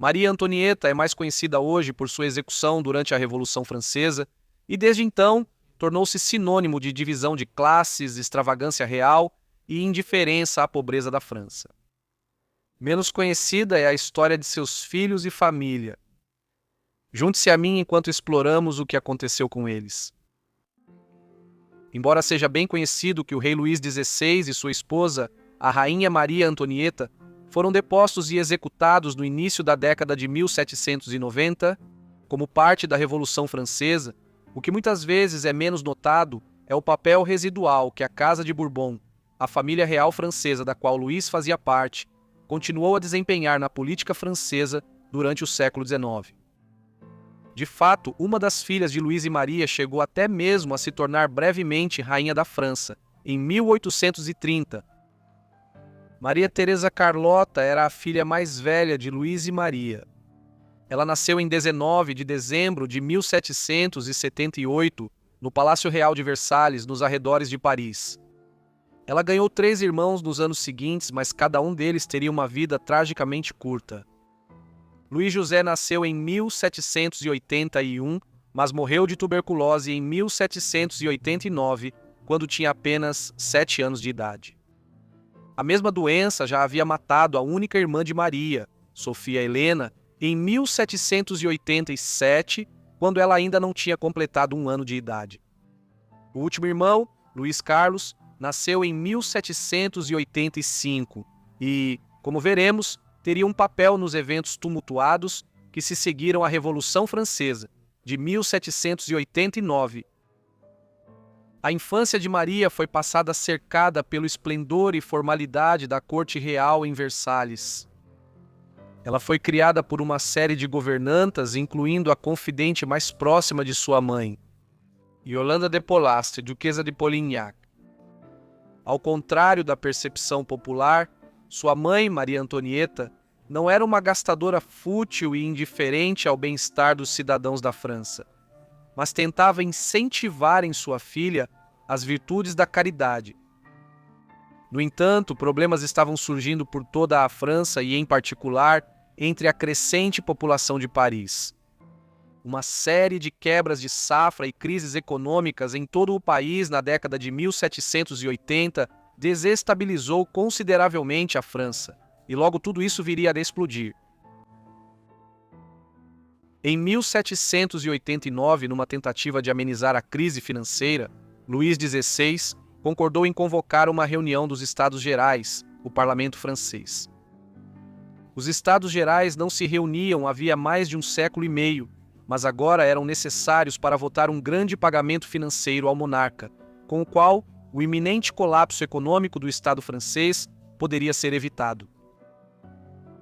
Maria Antonieta é mais conhecida hoje por sua execução durante a Revolução Francesa e, desde então, tornou-se sinônimo de divisão de classes, extravagância real e indiferença à pobreza da França. Menos conhecida é a história de seus filhos e família. Junte-se a mim enquanto exploramos o que aconteceu com eles. Embora seja bem conhecido que o rei Luís XVI e sua esposa, a rainha Maria Antonieta, foram depostos e executados no início da década de 1790, como parte da Revolução Francesa, o que muitas vezes é menos notado é o papel residual que a Casa de Bourbon, a família real francesa da qual Luís fazia parte, continuou a desempenhar na política francesa durante o século XIX. De fato, uma das filhas de Luís e Maria chegou até mesmo a se tornar brevemente rainha da França, em 1830. Maria Teresa Carlota era a filha mais velha de Luís e Maria. Ela nasceu em 19 de dezembro de 1778, no Palácio Real de Versalhes, nos arredores de Paris. Ela ganhou 3 irmãos nos anos seguintes, mas cada um deles teria uma vida tragicamente curta. Luís José nasceu em 1781, mas morreu de tuberculose em 1789, quando tinha apenas 7 anos de idade. A mesma doença já havia matado a única irmã de Maria, Sofia Helena, em 1787, quando ela ainda não tinha completado 1 ano de idade. O último irmão, Luís Carlos, nasceu em 1785 e, como veremos, teria um papel nos eventos tumultuados que se seguiram à Revolução Francesa, de 1789. A infância de Maria foi passada cercada pelo esplendor e formalidade da corte real em Versalhes. Ela foi criada por uma série de governantas, incluindo a confidente mais próxima de sua mãe, Yolande de Polaste, duquesa de Polignac. Ao contrário da percepção popular, sua mãe, Maria Antonieta, não era uma gastadora fútil e indiferente ao bem-estar dos cidadãos da França, mas tentava incentivar em sua filha as virtudes da caridade. No entanto, problemas estavam surgindo por toda a França e, em particular, entre a crescente população de Paris. Uma série de quebras de safra e crises econômicas em todo o país na década de 1780 desestabilizou consideravelmente a França, e logo tudo isso viria a explodir. Em 1789, numa tentativa de amenizar a crise financeira, Luís XVI concordou em convocar uma reunião dos Estados Gerais, o parlamento francês. Os Estados Gerais não se reuniam havia mais de um século e meio, mas agora eram necessários para votar um grande pagamento financeiro ao monarca, com o qual o iminente colapso econômico do Estado francês poderia ser evitado.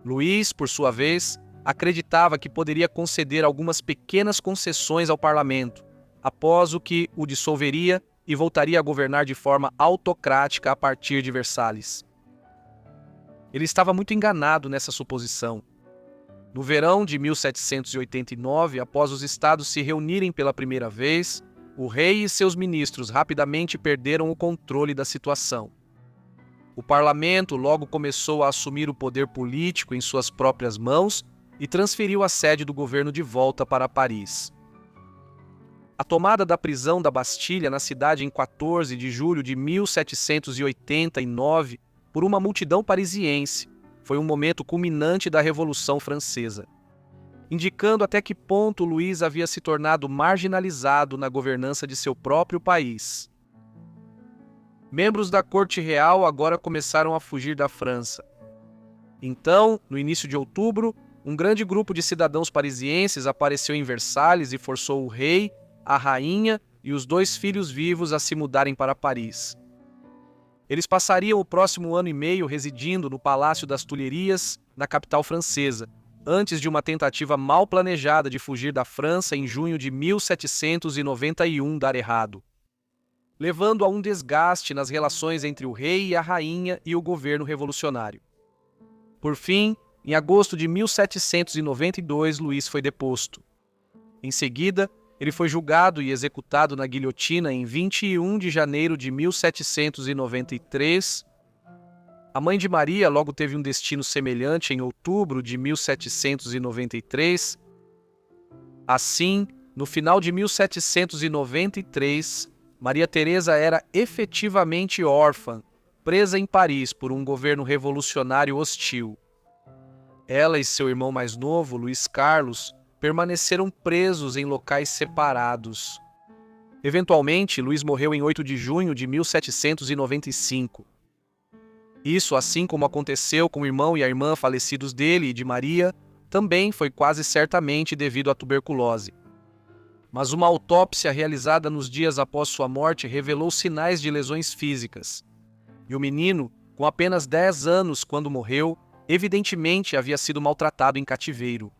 Luís, por sua vez, acreditava que poderia conceder algumas pequenas concessões ao parlamento, após o que o dissolveria e voltaria a governar de forma autocrática a partir de Versalhes. Ele estava muito enganado nessa suposição. No verão de 1789, após os estados se reunirem pela primeira vez, o rei e seus ministros rapidamente perderam o controle da situação. O parlamento logo começou a assumir o poder político em suas próprias mãos e transferiu a sede do governo de volta para Paris. A tomada da prisão da Bastilha na cidade em 14 de julho de 1789 por uma multidão parisiense foi um momento culminante da Revolução Francesa, indicando até que ponto Luís havia se tornado marginalizado na governança de seu próprio país. Membros da corte real agora começaram a fugir da França. Então, no início de outubro, um grande grupo de cidadãos parisienses apareceu em Versalhes e forçou o rei, a rainha e os 2 filhos vivos a se mudarem para Paris. Eles passariam o próximo ano e meio residindo no Palácio das Tulherias, na capital francesa, antes de uma tentativa mal planejada de fugir da França em junho de 1791 dar errado, levando a um desgaste nas relações entre o rei e a rainha e o governo revolucionário. Por fim, em agosto de 1792, Luís foi deposto. Em seguida, ele foi julgado e executado na guilhotina em 21 de janeiro de 1793. A mãe de Maria logo teve um destino semelhante em outubro de 1793. Assim, no final de 1793, Maria Teresa era efetivamente órfã, presa em Paris por um governo revolucionário hostil. Ela e seu irmão mais novo, Luís Carlos, permaneceram presos em locais separados. Eventualmente, Luís morreu em 8 de junho de 1795. Isso, assim como aconteceu com o irmão e a irmã falecidos dele e de Maria, também foi quase certamente devido à tuberculose. Mas uma autópsia realizada nos dias após sua morte revelou sinais de lesões físicas. E o menino, com apenas 10 anos quando morreu, evidentemente havia sido maltratado em cativeiro.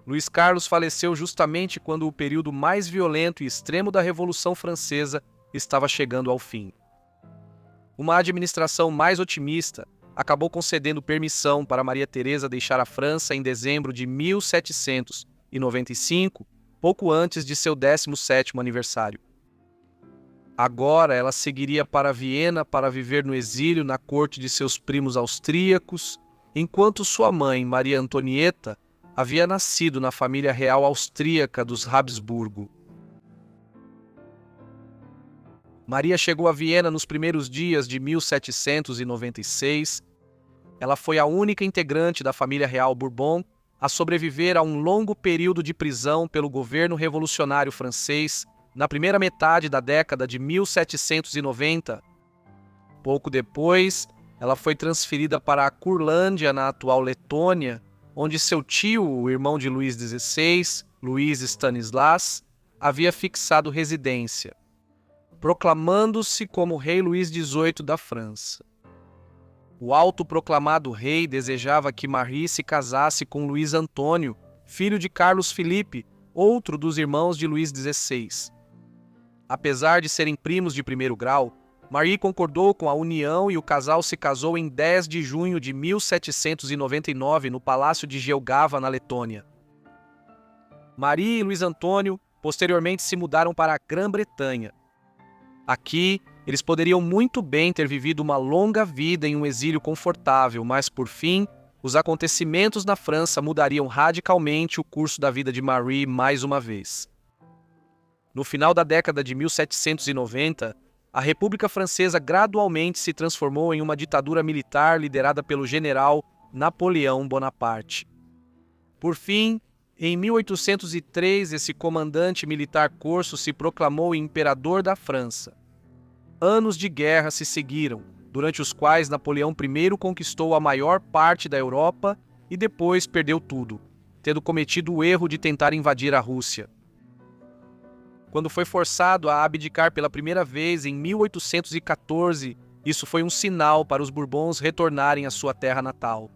Luís Carlos faleceu justamente quando o período mais violento e extremo da Revolução Francesa estava chegando ao fim. Uma administração mais otimista acabou concedendo permissão para Maria Teresa deixar a França em dezembro de 1795, pouco antes de seu 17º aniversário. Agora ela seguiria para Viena para viver no exílio na corte de seus primos austríacos, enquanto sua mãe, Maria Antonieta, havia nascido na família real austríaca dos Habsburgo. Maria chegou a Viena nos primeiros dias de 1796. Ela foi a única integrante da família real Bourbon a sobreviver a um longo período de prisão pelo governo revolucionário francês na primeira metade da década de 1790. Pouco depois, ela foi transferida para a Curlândia, na atual Letônia, onde seu tio, o irmão de Luís XVI, Luís Stanislas, havia fixado residência, proclamando-se como rei Luís XVIII da França. O autoproclamado rei desejava que Marie se casasse com Luís Antônio, filho de Carlos Felipe, outro dos irmãos de Luís XVI. Apesar de serem primos de primeiro grau, Marie concordou com a união e o casal se casou em 10 de junho de 1799 no Palácio de Jelgava, na Letônia. Marie e Luís Antônio posteriormente se mudaram para a Grã-Bretanha. Aqui, eles poderiam muito bem ter vivido uma longa vida em um exílio confortável, mas, por fim, os acontecimentos na França mudariam radicalmente o curso da vida de Marie mais uma vez. No final da década de 1790, a República Francesa gradualmente se transformou em uma ditadura militar liderada pelo general Napoleão Bonaparte. Por fim, em 1803, esse comandante militar corso se proclamou imperador da França. Anos de guerra se seguiram, durante os quais Napoleão I conquistou a maior parte da Europa e depois perdeu tudo, tendo cometido o erro de tentar invadir a Rússia. Quando foi forçado a abdicar pela primeira vez em 1814, isso foi um sinal para os Bourbons retornarem à sua terra natal.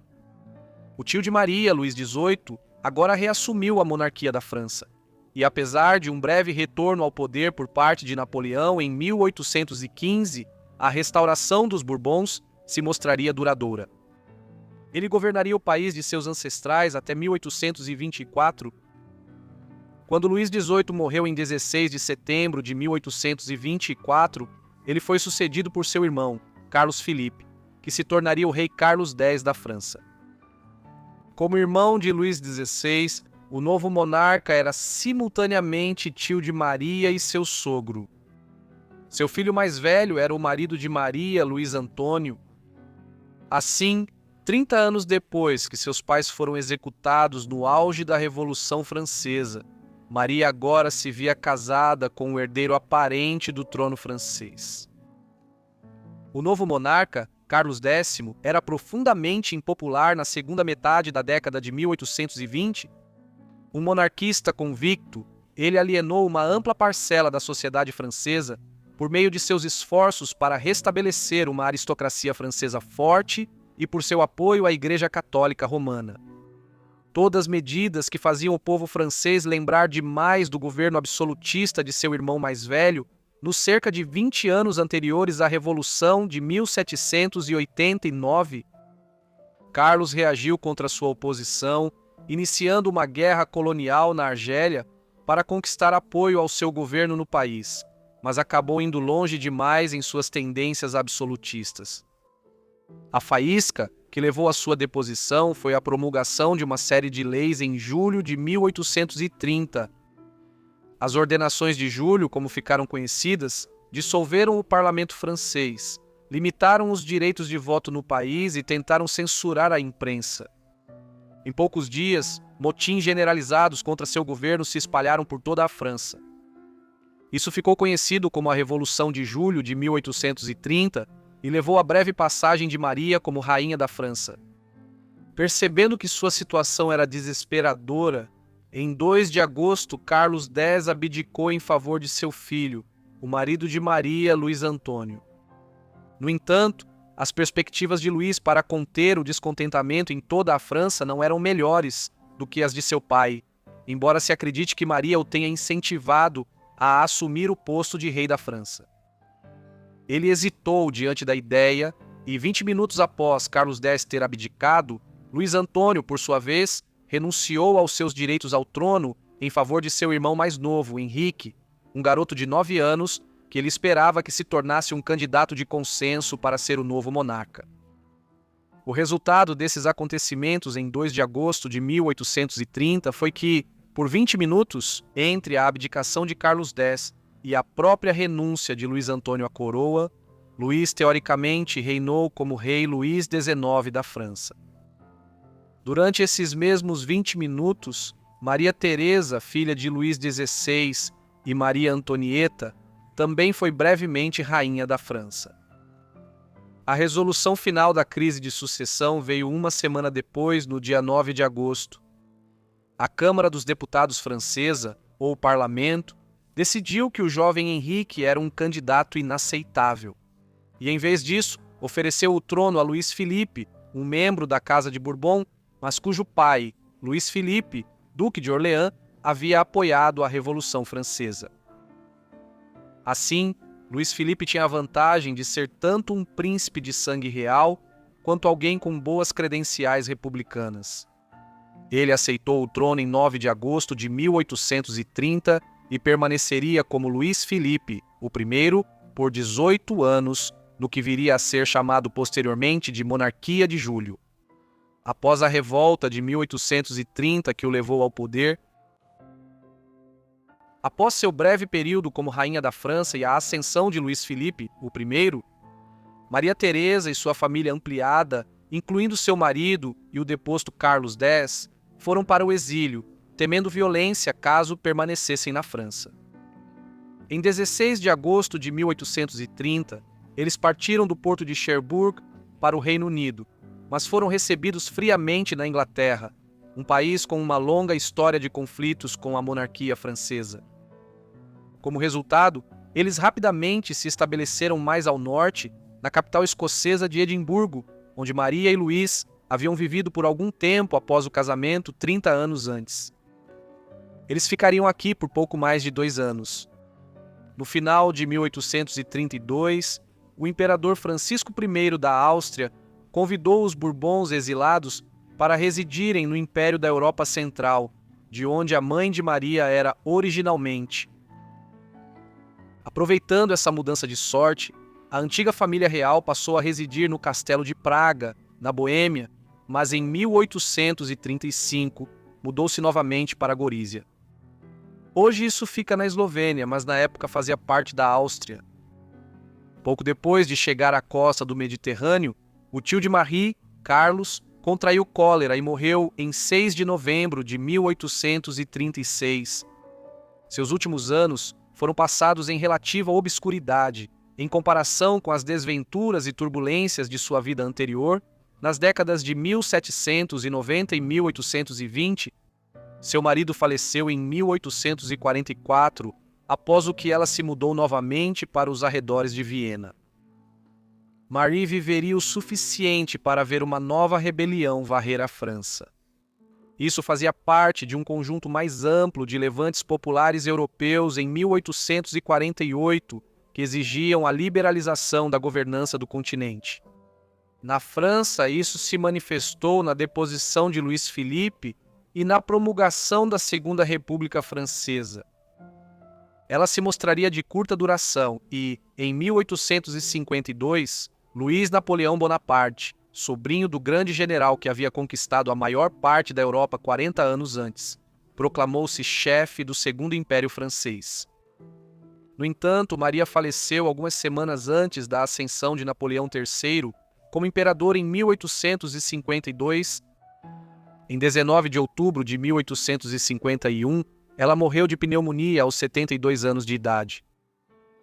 O tio de Maria, Luís XVIII, agora reassumiu a monarquia da França. E apesar de um breve retorno ao poder por parte de Napoleão em 1815, a restauração dos Bourbons se mostraria duradoura. Ele governaria o país de seus ancestrais até 1824, quando Luís XVIII morreu em 16 de setembro de 1824, ele foi sucedido por seu irmão, Carlos Felipe, que se tornaria o rei Carlos X da França. Como irmão de Luís XVI, o novo monarca era simultaneamente tio de Maria e seu sogro. Seu filho mais velho era o marido de Maria, Luís Antônio. Assim, 30 anos depois que seus pais foram executados no auge da Revolução Francesa, Maria agora se via casada com o herdeiro aparente do trono francês. O novo monarca, Carlos X, era profundamente impopular na segunda metade da década de 1820. Um monarquista convicto, ele alienou uma ampla parcela da sociedade francesa por meio de seus esforços para restabelecer uma aristocracia francesa forte e por seu apoio à Igreja Católica Romana. Todas medidas que faziam o povo francês lembrar demais do governo absolutista de seu irmão mais velho, nos cerca de 20 anos anteriores à Revolução de 1789. Carlos reagiu contra sua oposição, iniciando uma guerra colonial na Argélia para conquistar apoio ao seu governo no país, mas acabou indo longe demais em suas tendências absolutistas. A faísca que levou à sua deposição foi a promulgação de uma série de leis em julho de 1830. As ordenações de julho, como ficaram conhecidas, dissolveram o parlamento francês, limitaram os direitos de voto no país e tentaram censurar a imprensa. Em poucos dias, motins generalizados contra seu governo se espalharam por toda a França. Isso ficou conhecido como a Revolução de Julho de 1830 e levou à breve passagem de Maria como rainha da França. Percebendo que sua situação era desesperadora, em 2 de agosto, Carlos X abdicou em favor de seu filho, o marido de Maria, Luís Antônio. No entanto, as perspectivas de Luís para conter o descontentamento em toda a França não eram melhores do que as de seu pai, embora se acredite que Maria o tenha incentivado a assumir o posto de rei da França. Ele hesitou diante da ideia e, 20 minutos após Carlos X ter abdicado, Luís Antônio, por sua vez, renunciou aos seus direitos ao trono em favor de seu irmão mais novo, Henrique, um garoto de 9 anos que ele esperava que se tornasse um candidato de consenso para ser o novo monarca. O resultado desses acontecimentos em 2 de agosto de 1830 foi que, por 20 minutos, entre a abdicação de Carlos X e a própria renúncia de Luís Antônio à coroa, Luís teoricamente reinou como rei Luís XIX da França. Durante esses mesmos 20 minutos, Maria Teresa, filha de Luís XVI, e Maria Antonieta, também foi brevemente rainha da França. A resolução final da crise de sucessão veio uma semana depois, no dia 9 de agosto. A Câmara dos Deputados francesa, ou Parlamento, decidiu que o jovem Henrique era um candidato inaceitável. E, em vez disso, ofereceu o trono a Luís Filipe, um membro da Casa de Bourbon, mas cujo pai, Luís Filipe, Duque de Orleans, havia apoiado a Revolução Francesa. Assim, Luís Filipe tinha a vantagem de ser tanto um príncipe de sangue real, quanto alguém com boas credenciais republicanas. Ele aceitou o trono em 9 de agosto de 1830 e permaneceria como Luís Filipe, o primeiro, por 18 anos, no que viria a ser chamado posteriormente de Monarquia de Julho. Após a revolta de 1830 que o levou ao poder, após seu breve período como rainha da França e a ascensão de Luís Filipe, o primeiro, Maria Teresa e sua família ampliada, incluindo seu marido e o deposto Carlos X, foram para o exílio, temendo violência caso permanecessem na França. Em 16 de agosto de 1830, eles partiram do porto de Cherbourg para o Reino Unido, mas foram recebidos friamente na Inglaterra, um país com uma longa história de conflitos com a monarquia francesa. Como resultado, eles rapidamente se estabeleceram mais ao norte, na capital escocesa de Edimburgo, onde Maria e Luís haviam vivido por algum tempo após o casamento 30 anos antes. Eles ficariam aqui por pouco mais de 2 anos. No final de 1832, o imperador Francisco I da Áustria convidou os Bourbons exilados para residirem no Império da Europa Central, de onde a mãe de Maria era originalmente. Aproveitando essa mudança de sorte, a antiga família real passou a residir no Castelo de Praga, na Boêmia, mas em 1835 mudou-se novamente para Gorizia. Hoje isso fica na Eslovênia, mas na época fazia parte da Áustria. Pouco depois de chegar à costa do Mediterrâneo, o tio de Marie, Carlos, contraiu cólera e morreu em 6 de novembro de 1836. Seus últimos anos foram passados em relativa obscuridade, em comparação com as desventuras e turbulências de sua vida anterior. Nas décadas de 1790 e 1820, seu marido faleceu em 1844, após o que ela se mudou novamente para os arredores de Viena. Marie viveria o suficiente para ver uma nova rebelião varrer a França. Isso fazia parte de um conjunto mais amplo de levantes populares europeus em 1848, que exigiam a liberalização da governança do continente. Na França, isso se manifestou na deposição de Luís Filipe e na promulgação da Segunda República Francesa. Ela se mostraria de curta duração e, em 1852, Luís Napoleão Bonaparte, sobrinho do grande general que havia conquistado a maior parte da Europa 40 anos antes, proclamou-se chefe do Segundo Império Francês. No entanto, Maria faleceu algumas semanas antes da ascensão de Napoleão III como imperador em 1852. Em 19 de outubro de 1851, ela morreu de pneumonia aos 72 anos de idade.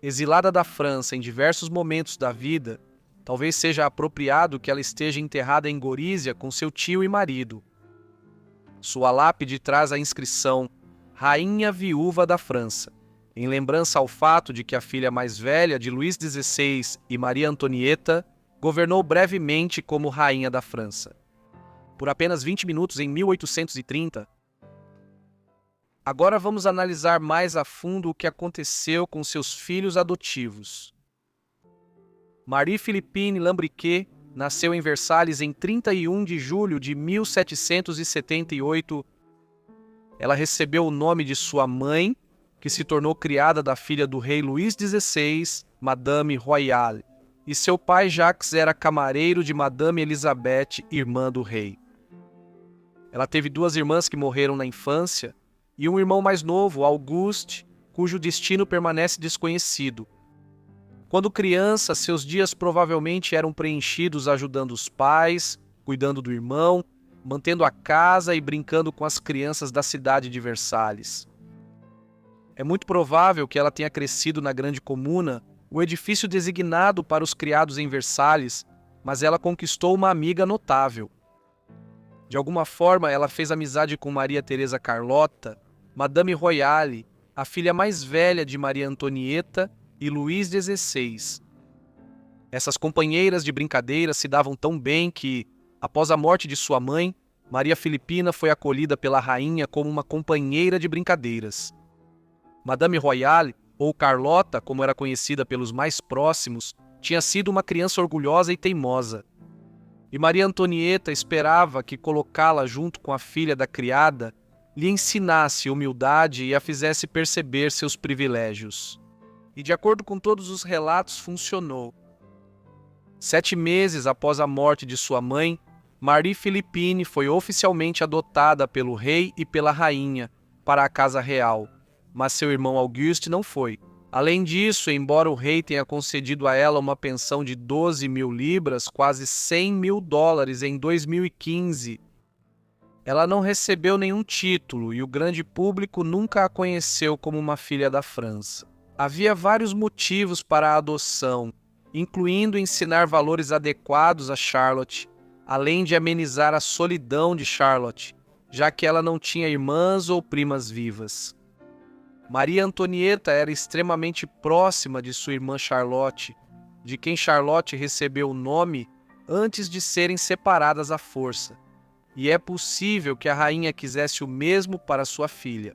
Exilada da França em diversos momentos da vida, talvez seja apropriado que ela esteja enterrada em Gorizia com seu tio e marido. Sua lápide traz a inscrição Rainha Viúva da França, em lembrança ao fato de que a filha mais velha de Luís XVI e Maria Antonieta governou brevemente como Rainha da França. Por apenas 20 minutos em 1830. Agora vamos analisar mais a fundo o que aconteceu com seus filhos adotivos. Marie-Philippine Lambriquet nasceu em Versalhes em 31 de julho de 1778. Ela recebeu o nome de sua mãe, que se tornou criada da filha do rei Luís XVI, Madame Royale, e seu pai Jacques era camareiro de Madame Elisabeth, irmã do rei. Ela teve duas irmãs que morreram na infância e um irmão mais novo, Auguste, cujo destino permanece desconhecido. Quando criança, seus dias provavelmente eram preenchidos ajudando os pais, cuidando do irmão, mantendo a casa e brincando com as crianças da cidade de Versalhes. É muito provável que ela tenha crescido na Grande Comuna, o edifício designado para os criados em Versalhes, mas ela conquistou uma amiga notável. De alguma forma, ela fez amizade com Maria Teresa Carlota, Madame Royale, a filha mais velha de Maria Antonieta e Luís XVI. Essas companheiras de brincadeira se davam tão bem que, após a morte de sua mãe, Maria Filipina foi acolhida pela rainha como uma companheira de brincadeiras. Madame Royale, ou Carlota, como era conhecida pelos mais próximos, tinha sido uma criança orgulhosa e teimosa. E Maria Antonieta esperava que colocá-la junto com a filha da criada lhe ensinasse humildade e a fizesse perceber seus privilégios. E de acordo com todos os relatos, funcionou. 7 meses após a morte de sua mãe, Marie-Philippine foi oficialmente adotada pelo rei e pela rainha para a casa real, mas seu irmão Auguste não foi. Além disso, embora o rei tenha concedido a ela uma pensão de 12.000 libras, quase $100.000 em 2015, ela não recebeu nenhum título e o grande público nunca a conheceu como uma filha da França. Havia vários motivos para a adoção, incluindo ensinar valores adequados a Charlotte, além de amenizar a solidão de Charlotte, já que ela não tinha irmãs ou primas vivas. Maria Antonieta era extremamente próxima de sua irmã Charlotte, de quem Charlotte recebeu o nome antes de serem separadas à força, e é possível que a rainha quisesse o mesmo para sua filha.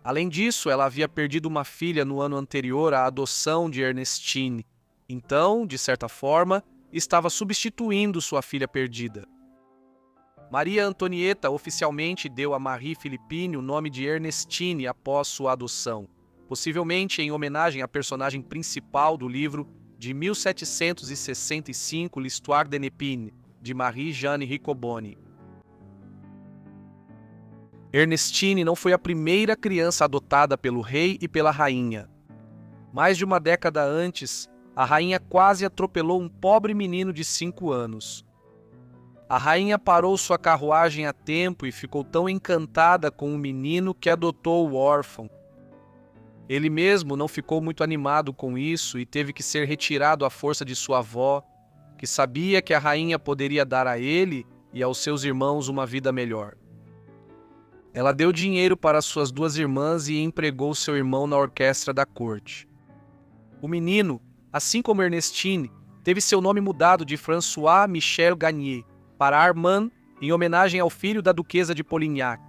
Além disso, ela havia perdido uma filha no ano anterior à adoção de Ernestine, então, de certa forma, estava substituindo sua filha perdida. Maria Antonieta oficialmente deu a Marie-Philippine o nome de Ernestine após sua adoção, possivelmente em homenagem à personagem principal do livro de 1765, L'Histoire de Népine, de Marie-Jeanne Riccoboni. Ernestine não foi a primeira criança adotada pelo rei e pela rainha. Mais de uma década antes, a rainha quase atropelou um pobre menino de 5 anos. A rainha parou sua carruagem a tempo e ficou tão encantada com o menino que adotou o órfão. Ele mesmo não ficou muito animado com isso e teve que ser retirado à força de sua avó, que sabia que a rainha poderia dar a ele e aos seus irmãos uma vida melhor. Ela deu dinheiro para suas 2 irmãs e empregou seu irmão na orquestra da corte. O menino, assim como Ernestine, teve seu nome mudado de François Michel Garnier para Armand, em homenagem ao filho da duquesa de Polignac.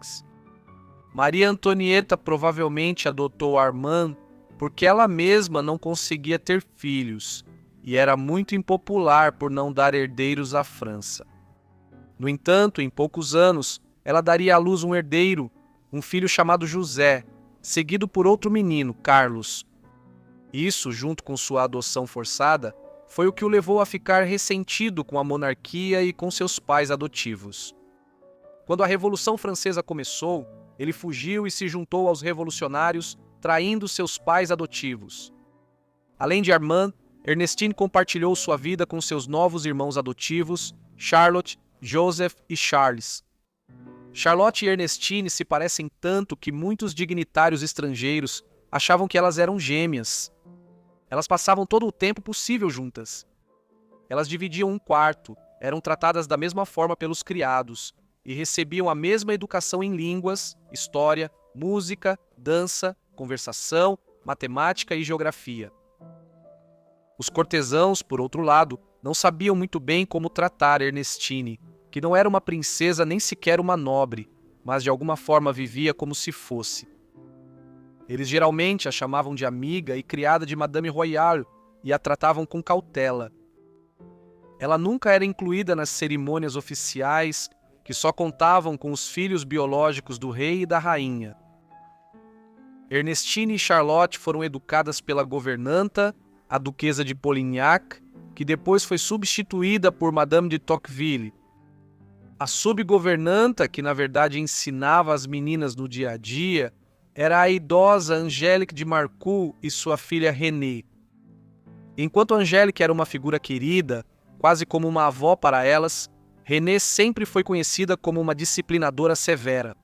Maria Antonieta provavelmente adotou Armand porque ela mesma não conseguia ter filhos e era muito impopular por não dar herdeiros à França. No entanto, em poucos anos, ela daria à luz um herdeiro, um filho chamado José, seguido por outro menino, Carlos. Isso, junto com sua adoção forçada, foi o que o levou a ficar ressentido com a monarquia e com seus pais adotivos. Quando a Revolução Francesa começou, ele fugiu e se juntou aos revolucionários, traindo seus pais adotivos. Além de Armand, Ernestine compartilhou sua vida com seus novos irmãos adotivos, Charlotte, Joseph e Charles. Charlotte e Ernestine se parecem tanto que muitos dignitários estrangeiros achavam que elas eram gêmeas. Elas passavam todo o tempo possível juntas. Elas dividiam um quarto, eram tratadas da mesma forma pelos criados e recebiam a mesma educação em línguas, história, música, dança, conversação, matemática e geografia. Os cortesãos, por outro lado, não sabiam muito bem como tratar Ernestine, que não era uma princesa nem sequer uma nobre, mas de alguma forma vivia como se fosse. Eles geralmente a chamavam de amiga e criada de Madame Royale e a tratavam com cautela. Ela nunca era incluída nas cerimônias oficiais, que só contavam com os filhos biológicos do rei e da rainha. Ernestine e Charlotte foram educadas pela governanta, a duquesa de Polignac, que depois foi substituída por Madame de Tocqueville. A subgovernanta, que na verdade ensinava as meninas no dia a dia, era a idosa Angélique de Marcoux e sua filha Renée. Enquanto Angélique era uma figura querida, quase como uma avó para elas, Renée sempre foi conhecida como uma disciplinadora severa,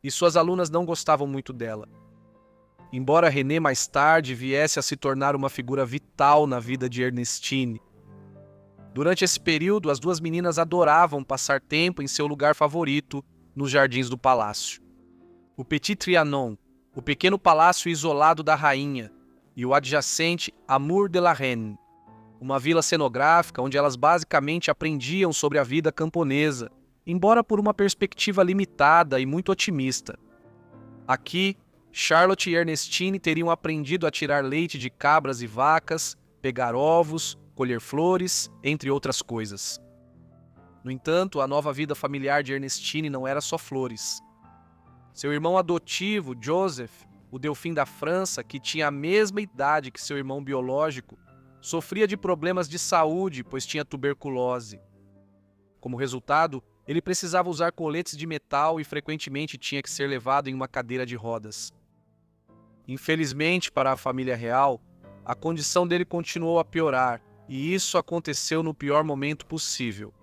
e suas alunas não gostavam muito dela. Embora Renée mais tarde viesse a se tornar uma figura vital na vida de Ernestine. Durante esse período, as duas meninas adoravam passar tempo em seu lugar favorito, nos jardins do palácio. O Petit Trianon, o pequeno palácio isolado da rainha, e o adjacente Amour de la Reine, uma vila cenográfica onde elas basicamente aprendiam sobre a vida camponesa, embora por uma perspectiva limitada e muito otimista. Aqui, Charlotte e Ernestine teriam aprendido a tirar leite de cabras e vacas, pegar ovos, colher flores, entre outras coisas. No entanto, a nova vida familiar de Ernestine não era só flores. Seu irmão adotivo, Joseph, o Delfim da França, que tinha a mesma idade que seu irmão biológico, sofria de problemas de saúde, pois tinha tuberculose. Como resultado, ele precisava usar coletes de metal e frequentemente tinha que ser levado em uma cadeira de rodas. Infelizmente para a família real, a condição dele continuou a piorar, e isso aconteceu no pior momento possível.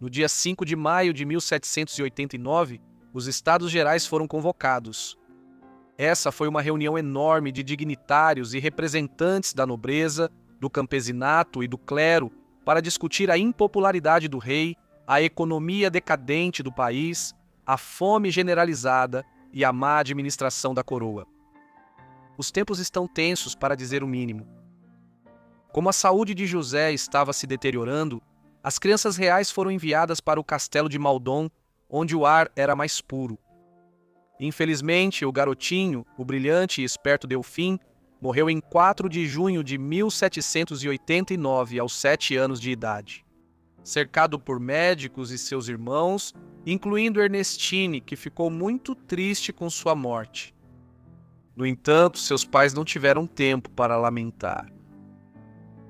No dia 5 de maio de 1789, os Estados Gerais foram convocados. Essa foi uma reunião enorme de dignitários e representantes da nobreza, do campesinato e do clero para discutir a impopularidade do rei, a economia decadente do país, a fome generalizada e a má administração da coroa. Os tempos estão tensos, para dizer o mínimo. Como a saúde de José estava se deteriorando, as crianças reais foram enviadas para o castelo de Maldon, onde o ar era mais puro. Infelizmente, o garotinho, o brilhante e esperto Delfim, morreu em 4 de junho de 1789, aos 7 anos de idade. Cercado por médicos e seus irmãos, incluindo Ernestine, que ficou muito triste com sua morte. No entanto, seus pais não tiveram tempo para lamentar.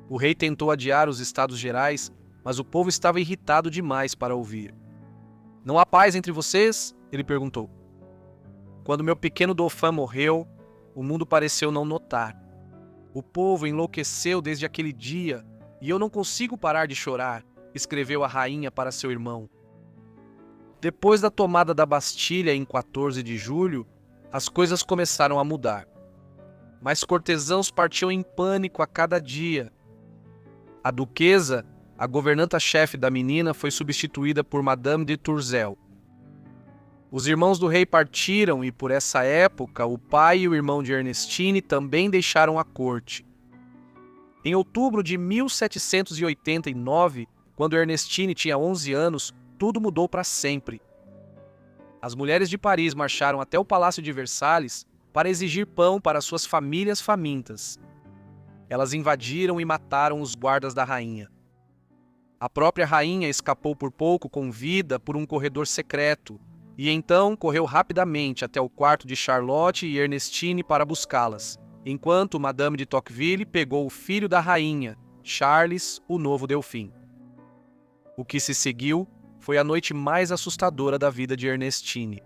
O rei tentou adiar os Estados Gerais, mas o povo estava irritado demais para ouvir. "Não há paz entre vocês?" ele perguntou. Quando meu pequeno Dauphin morreu, o mundo pareceu não notar. O povo enlouqueceu desde aquele dia e eu não consigo parar de chorar, escreveu a rainha para seu irmão. Depois da tomada da Bastilha em 14 de julho, as coisas começaram a mudar. Mas cortesãos partiam em pânico a cada dia. A duquesa, a governanta-chefe da menina, foi substituída por Madame de Tourzel. Os irmãos do rei partiram e, por essa época, o pai e o irmão de Ernestine também deixaram a corte. Em outubro de 1789, quando Ernestine tinha 11 anos, tudo mudou para sempre. As mulheres de Paris marcharam até o Palácio de Versalhes para exigir pão para suas famílias famintas. Elas invadiram e mataram os guardas da rainha. A própria rainha escapou por pouco com vida por um corredor secreto, e então correu rapidamente até o quarto de Charlotte e Ernestine para buscá-las, enquanto Madame de Tocqueville pegou o filho da rainha, Charles, o novo Delfim. O que se seguiu foi a noite mais assustadora da vida de Ernestine.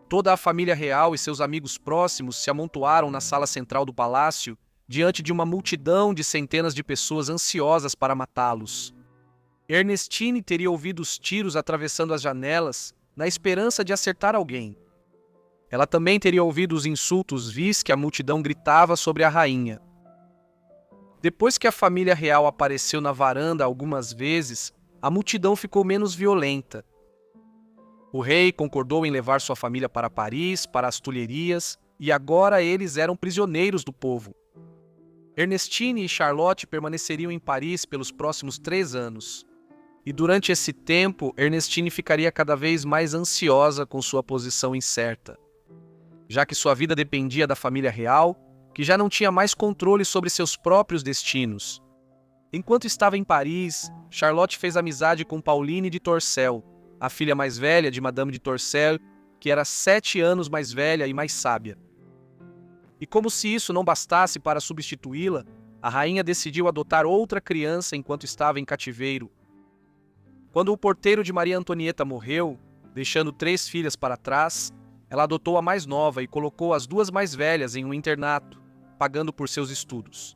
Toda a família real e seus amigos próximos se amontoaram na sala central do palácio diante de uma multidão de centenas de pessoas ansiosas para matá-los. Ernestine teria ouvido os tiros atravessando as janelas na esperança de acertar alguém. Ela também teria ouvido os insultos vis que a multidão gritava sobre a rainha. Depois que a família real apareceu na varanda algumas vezes, a multidão ficou menos violenta. O rei concordou em levar sua família para Paris, para as Tulherias, e agora eles eram prisioneiros do povo. Ernestine e Charlotte permaneceriam em Paris pelos próximos 3 anos. E durante esse tempo, Ernestine ficaria cada vez mais ansiosa com sua posição incerta, já que sua vida dependia da família real, que já não tinha mais controle sobre seus próprios destinos. Enquanto estava em Paris, Charlotte fez amizade com Pauline de Torcel, a filha mais velha de Madame de Torcel, que era 7 anos mais velha e mais sábia. E como se isso não bastasse para substituí-la, a rainha decidiu adotar outra criança enquanto estava em cativeiro. Quando o porteiro de Maria Antonieta morreu, deixando 3 filhas para trás, ela adotou a mais nova e colocou as 2 mais velhas em um internato, pagando por seus estudos.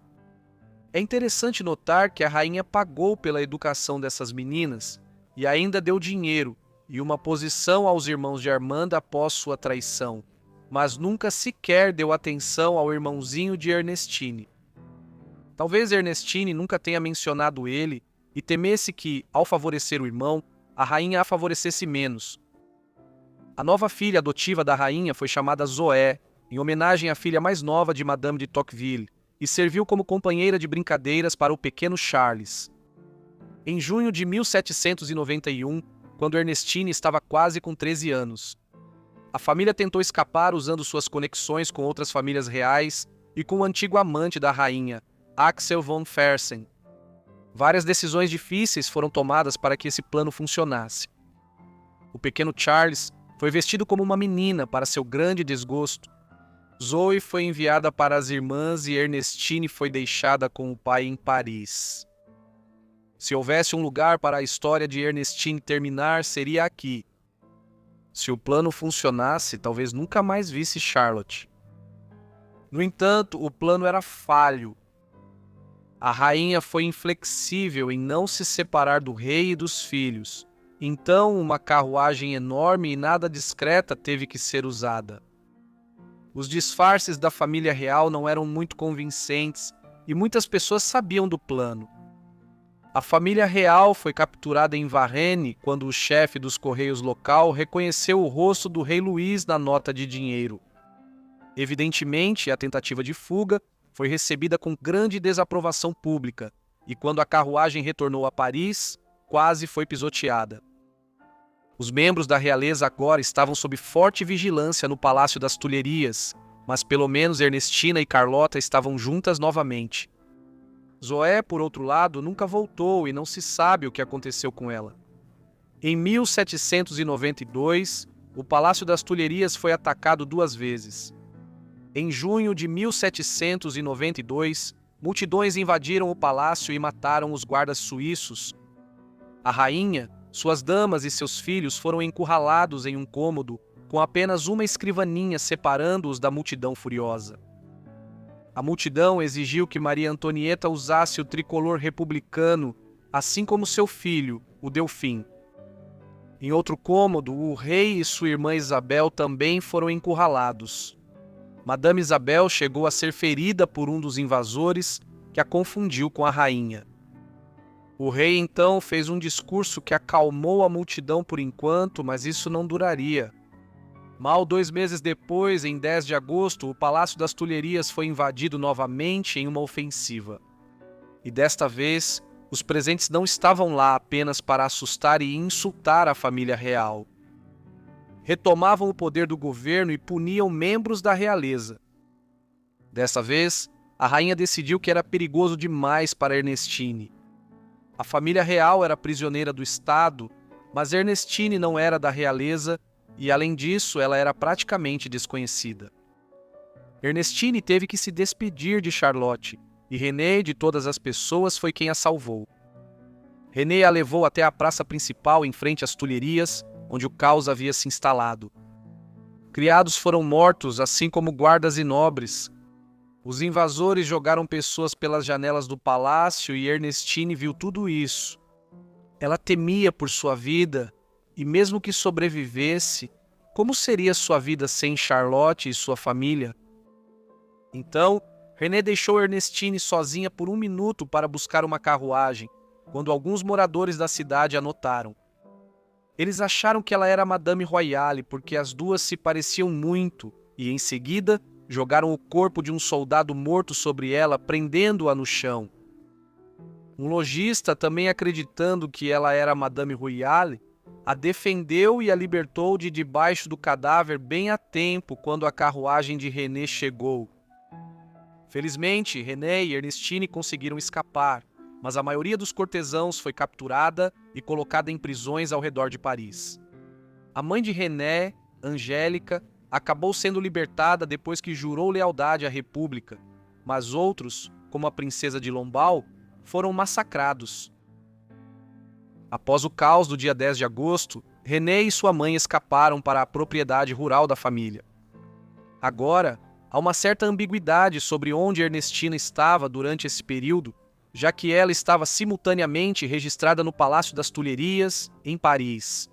É interessante notar que a rainha pagou pela educação dessas meninas e ainda deu dinheiro e uma posição aos irmãos de Armanda após sua traição, mas nunca sequer deu atenção ao irmãozinho de Ernestine. Talvez Ernestine nunca tenha mencionado ele e temesse que, ao favorecer o irmão, a rainha a favorecesse menos. A nova filha adotiva da rainha foi chamada Zoé, em homenagem à filha mais nova de Madame de Tocqueville, e serviu como companheira de brincadeiras para o pequeno Charles. Em junho de 1791, quando Ernestine estava quase com 13 anos, a família tentou escapar usando suas conexões com outras famílias reais e com o antigo amante da rainha, Axel von Fersen. Várias decisões difíceis foram tomadas para que esse plano funcionasse. O pequeno Charles foi vestido como uma menina para seu grande desgosto. Zoe foi enviada para as irmãs e Ernestine foi deixada com o pai em Paris. Se houvesse um lugar para a história de Ernestine terminar, seria aqui. Se o plano funcionasse, talvez nunca mais visse Charlotte. No entanto, o plano era falho. A rainha foi inflexível em não se separar do rei e dos filhos. Então, uma carruagem enorme e nada discreta teve que ser usada. Os disfarces da família real não eram muito convincentes e muitas pessoas sabiam do plano. A família real foi capturada em Varennes quando o chefe dos correios local reconheceu o rosto do rei Luís na nota de dinheiro. Evidentemente, a tentativa de fuga foi recebida com grande desaprovação pública e quando a carruagem retornou a Paris, quase foi pisoteada. Os membros da realeza agora estavam sob forte vigilância no Palácio das Tulherias, mas pelo menos Ernestina e Carlota estavam juntas novamente. Zoé, por outro lado, nunca voltou e não se sabe o que aconteceu com ela. Em 1792, o Palácio das Tulherias foi atacado 2 vezes. Em junho de 1792, multidões invadiram o palácio e mataram os guardas suíços. A rainha, suas damas e seus filhos foram encurralados em um cômodo com apenas uma escrivaninha separando-os da multidão furiosa. A multidão exigiu que Maria Antonieta usasse o tricolor republicano, assim como seu filho, o Delfim. Em outro cômodo, o rei e sua irmã Isabel também foram encurralados. Madame Isabel chegou a ser ferida por um dos invasores, que a confundiu com a rainha. O rei então fez um discurso que acalmou a multidão por enquanto, mas isso não duraria. Mal 2 meses depois, em 10 de agosto, o Palácio das Tulherias foi invadido novamente em uma ofensiva. E desta vez, os presentes não estavam lá apenas para assustar e insultar a família real. Retomavam o poder do governo e puniam membros da realeza. Dessa vez, a rainha decidiu que era perigoso demais para Ernestine. A família real era prisioneira do Estado, mas Ernestine não era da realeza e, além disso, ela era praticamente desconhecida. Ernestine teve que se despedir de Charlotte, e René, de todas as pessoas, foi quem a salvou. René a levou até a praça principal em frente às Tulherias, onde o caos havia se instalado. Criados foram mortos, assim como guardas e nobres. Os invasores jogaram pessoas pelas janelas do palácio e Ernestine viu tudo isso. Ela temia por sua vida, e mesmo que sobrevivesse, como seria sua vida sem Charlotte e sua família? Então, René deixou Ernestine sozinha por 1 minuto para buscar uma carruagem, quando alguns moradores da cidade a notaram. Eles acharam que ela era Madame Royale porque as duas se pareciam muito e, em seguida, jogaram o corpo de um soldado morto sobre ela, prendendo-a no chão. Um lojista, também acreditando que ela era Madame Royale, a defendeu e a libertou de debaixo do cadáver bem a tempo quando a carruagem de René chegou. Felizmente, René e Ernestine conseguiram escapar, mas a maioria dos cortesãos foi capturada e colocada em prisões ao redor de Paris. A mãe de René, Angélica, acabou sendo libertada depois que jurou lealdade à República, mas outros, como a princesa de Lombal, foram massacrados. Após o caos do dia 10 de agosto, René e sua mãe escaparam para a propriedade rural da família. Agora, há uma certa ambiguidade sobre onde Ernestina estava durante esse período, já que ela estava simultaneamente registrada no Palácio das Tulherias, em Paris.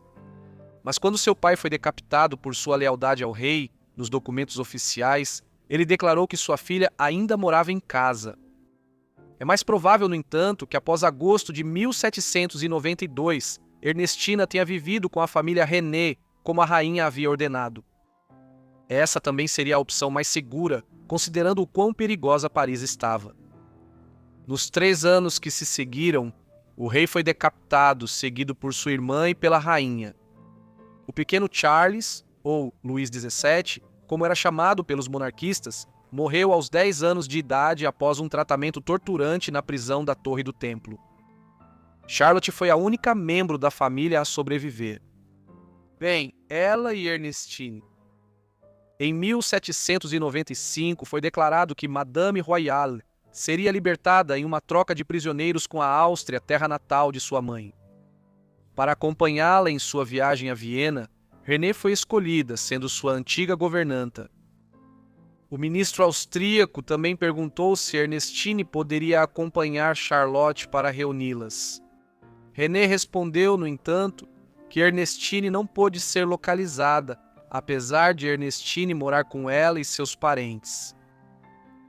Mas quando seu pai foi decapitado por sua lealdade ao rei, nos documentos oficiais, ele declarou que sua filha ainda morava em casa. É mais provável, no entanto, que após agosto de 1792, Ernestina tenha vivido com a família René, como a rainha havia ordenado. Essa também seria a opção mais segura, considerando o quão perigosa Paris estava. Nos 3 anos que se seguiram, o rei foi decapitado, seguido por sua irmã e pela rainha. O pequeno Charles, ou Luís XVII, como era chamado pelos monarquistas, morreu aos 10 anos de idade após um tratamento torturante na prisão da Torre do Templo. Charlotte foi a única membro da família a sobreviver. Bem, ela e Ernestine. Em 1795 foi declarado que Madame Royale seria libertada em uma troca de prisioneiros com a Áustria, terra natal de sua mãe. Para acompanhá-la em sua viagem a Viena, René foi escolhida, sendo sua antiga governanta. O ministro austríaco também perguntou se Ernestine poderia acompanhar Charlotte para reuni-las. René respondeu, no entanto, que Ernestine não pôde ser localizada, apesar de Ernestine morar com ela e seus parentes.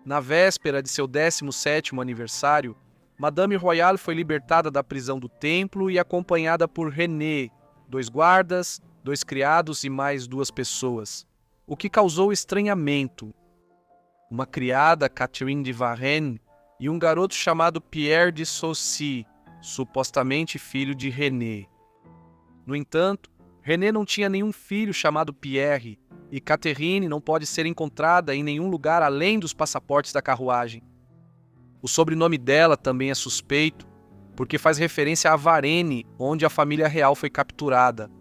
Na véspera de seu 17º aniversário, Madame Royale foi libertada da prisão do templo e acompanhada por René, 2 guardas, 2 criados e mais 2 pessoas, o que causou estranhamento. Uma criada, Catherine de Varenne, e um garoto chamado Pierre de Saucy, supostamente filho de René. No entanto, René não tinha nenhum filho chamado Pierre, e Catherine não pode ser encontrada em nenhum lugar além dos passaportes da carruagem. O sobrenome dela também é suspeito, porque faz referência a Varenne, onde a família real foi capturada.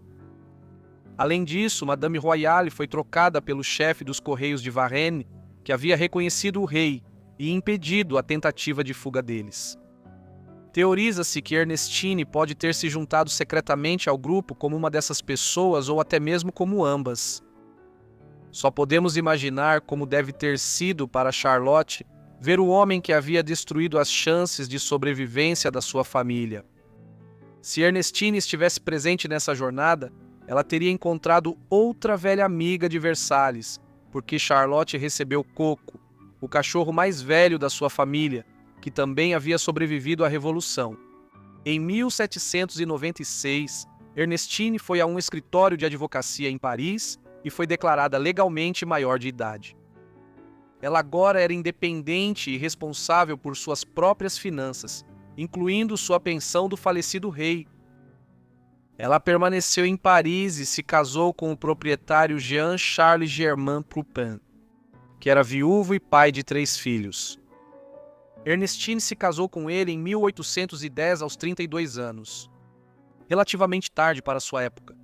Além disso, Madame Royale foi trocada pelo chefe dos Correios de Varenne, que havia reconhecido o rei e impedido a tentativa de fuga deles. Teoriza-se que Ernestine pode ter se juntado secretamente ao grupo como uma dessas pessoas ou até mesmo como ambas. Só podemos imaginar como deve ter sido para Charlotte ver o homem que havia destruído as chances de sobrevivência da sua família. Se Ernestine estivesse presente nessa jornada, ela teria encontrado outra velha amiga de Versalhes, porque Charlotte recebeu Coco, o cachorro mais velho da sua família, que também havia sobrevivido à Revolução. Em 1796, Ernestine foi a um escritório de advocacia em Paris e foi declarada legalmente maior de idade. Ela agora era independente e responsável por suas próprias finanças, incluindo sua pensão do falecido rei. Ela permaneceu em Paris e se casou com o proprietário Jean-Charles Germain Pupin, que era viúvo e pai de 3 filhos. Ernestine se casou com ele em 1810 aos 32 anos, relativamente tarde para sua época.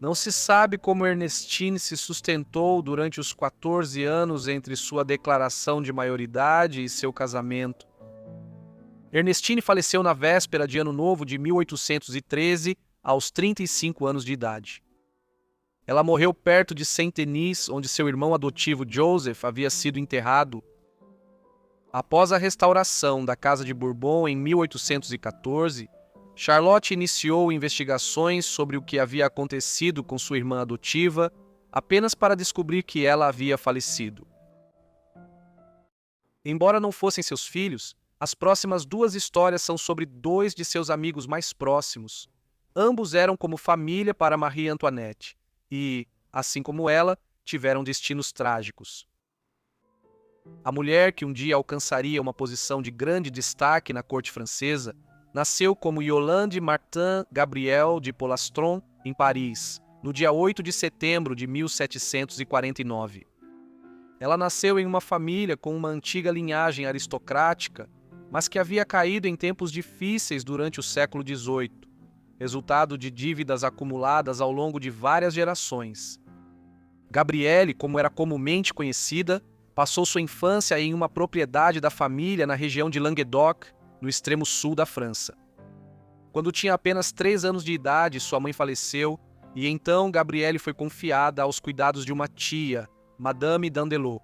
Não se sabe como Ernestine se sustentou durante os 14 anos entre sua declaração de maioridade e seu casamento. Ernestine faleceu na véspera de Ano Novo de 1813, aos 35 anos de idade. Ela morreu perto de Saint-Denis, onde seu irmão adotivo Joseph havia sido enterrado. Após a restauração da Casa de Bourbon em 1814, Charlotte iniciou investigações sobre o que havia acontecido com sua irmã adotiva, apenas para descobrir que ela havia falecido. Embora não fossem seus filhos, as próximas duas histórias são sobre dois de seus amigos mais próximos. Ambos eram como família para Marie Antoinette e, assim como ela, tiveram destinos trágicos. A mulher que um dia alcançaria uma posição de grande destaque na corte francesa nasceu como Yolande Martin Gabrielle de Polastron, em Paris, no dia 8 de setembro de 1749. Ela nasceu em uma família com uma antiga linhagem aristocrática, mas que havia caído em tempos difíceis durante o século XVIII, resultado de dívidas acumuladas ao longo de várias gerações. Gabrielle, como era comumente conhecida, passou sua infância em uma propriedade da família na região de Languedoc, no extremo sul da França. Quando tinha apenas 3 anos de idade, sua mãe faleceu e então Gabrielle foi confiada aos cuidados de uma tia, Madame Dandelot.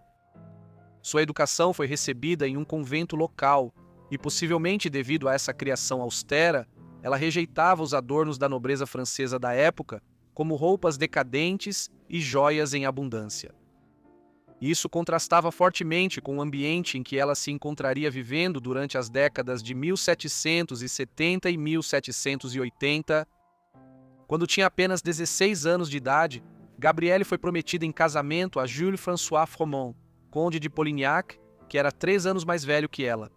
Sua educação foi recebida em um convento local e, possivelmente devido a essa criação austera, ela rejeitava os adornos da nobreza francesa da época, como roupas decadentes e joias em abundância. Isso contrastava fortemente com o ambiente em que ela se encontraria vivendo durante as décadas de 1770 e 1780. Quando tinha apenas 16 anos de idade, Gabrielle foi prometida em casamento a Jules François Fromont, conde de Polignac, que era 3 anos mais velho que ela.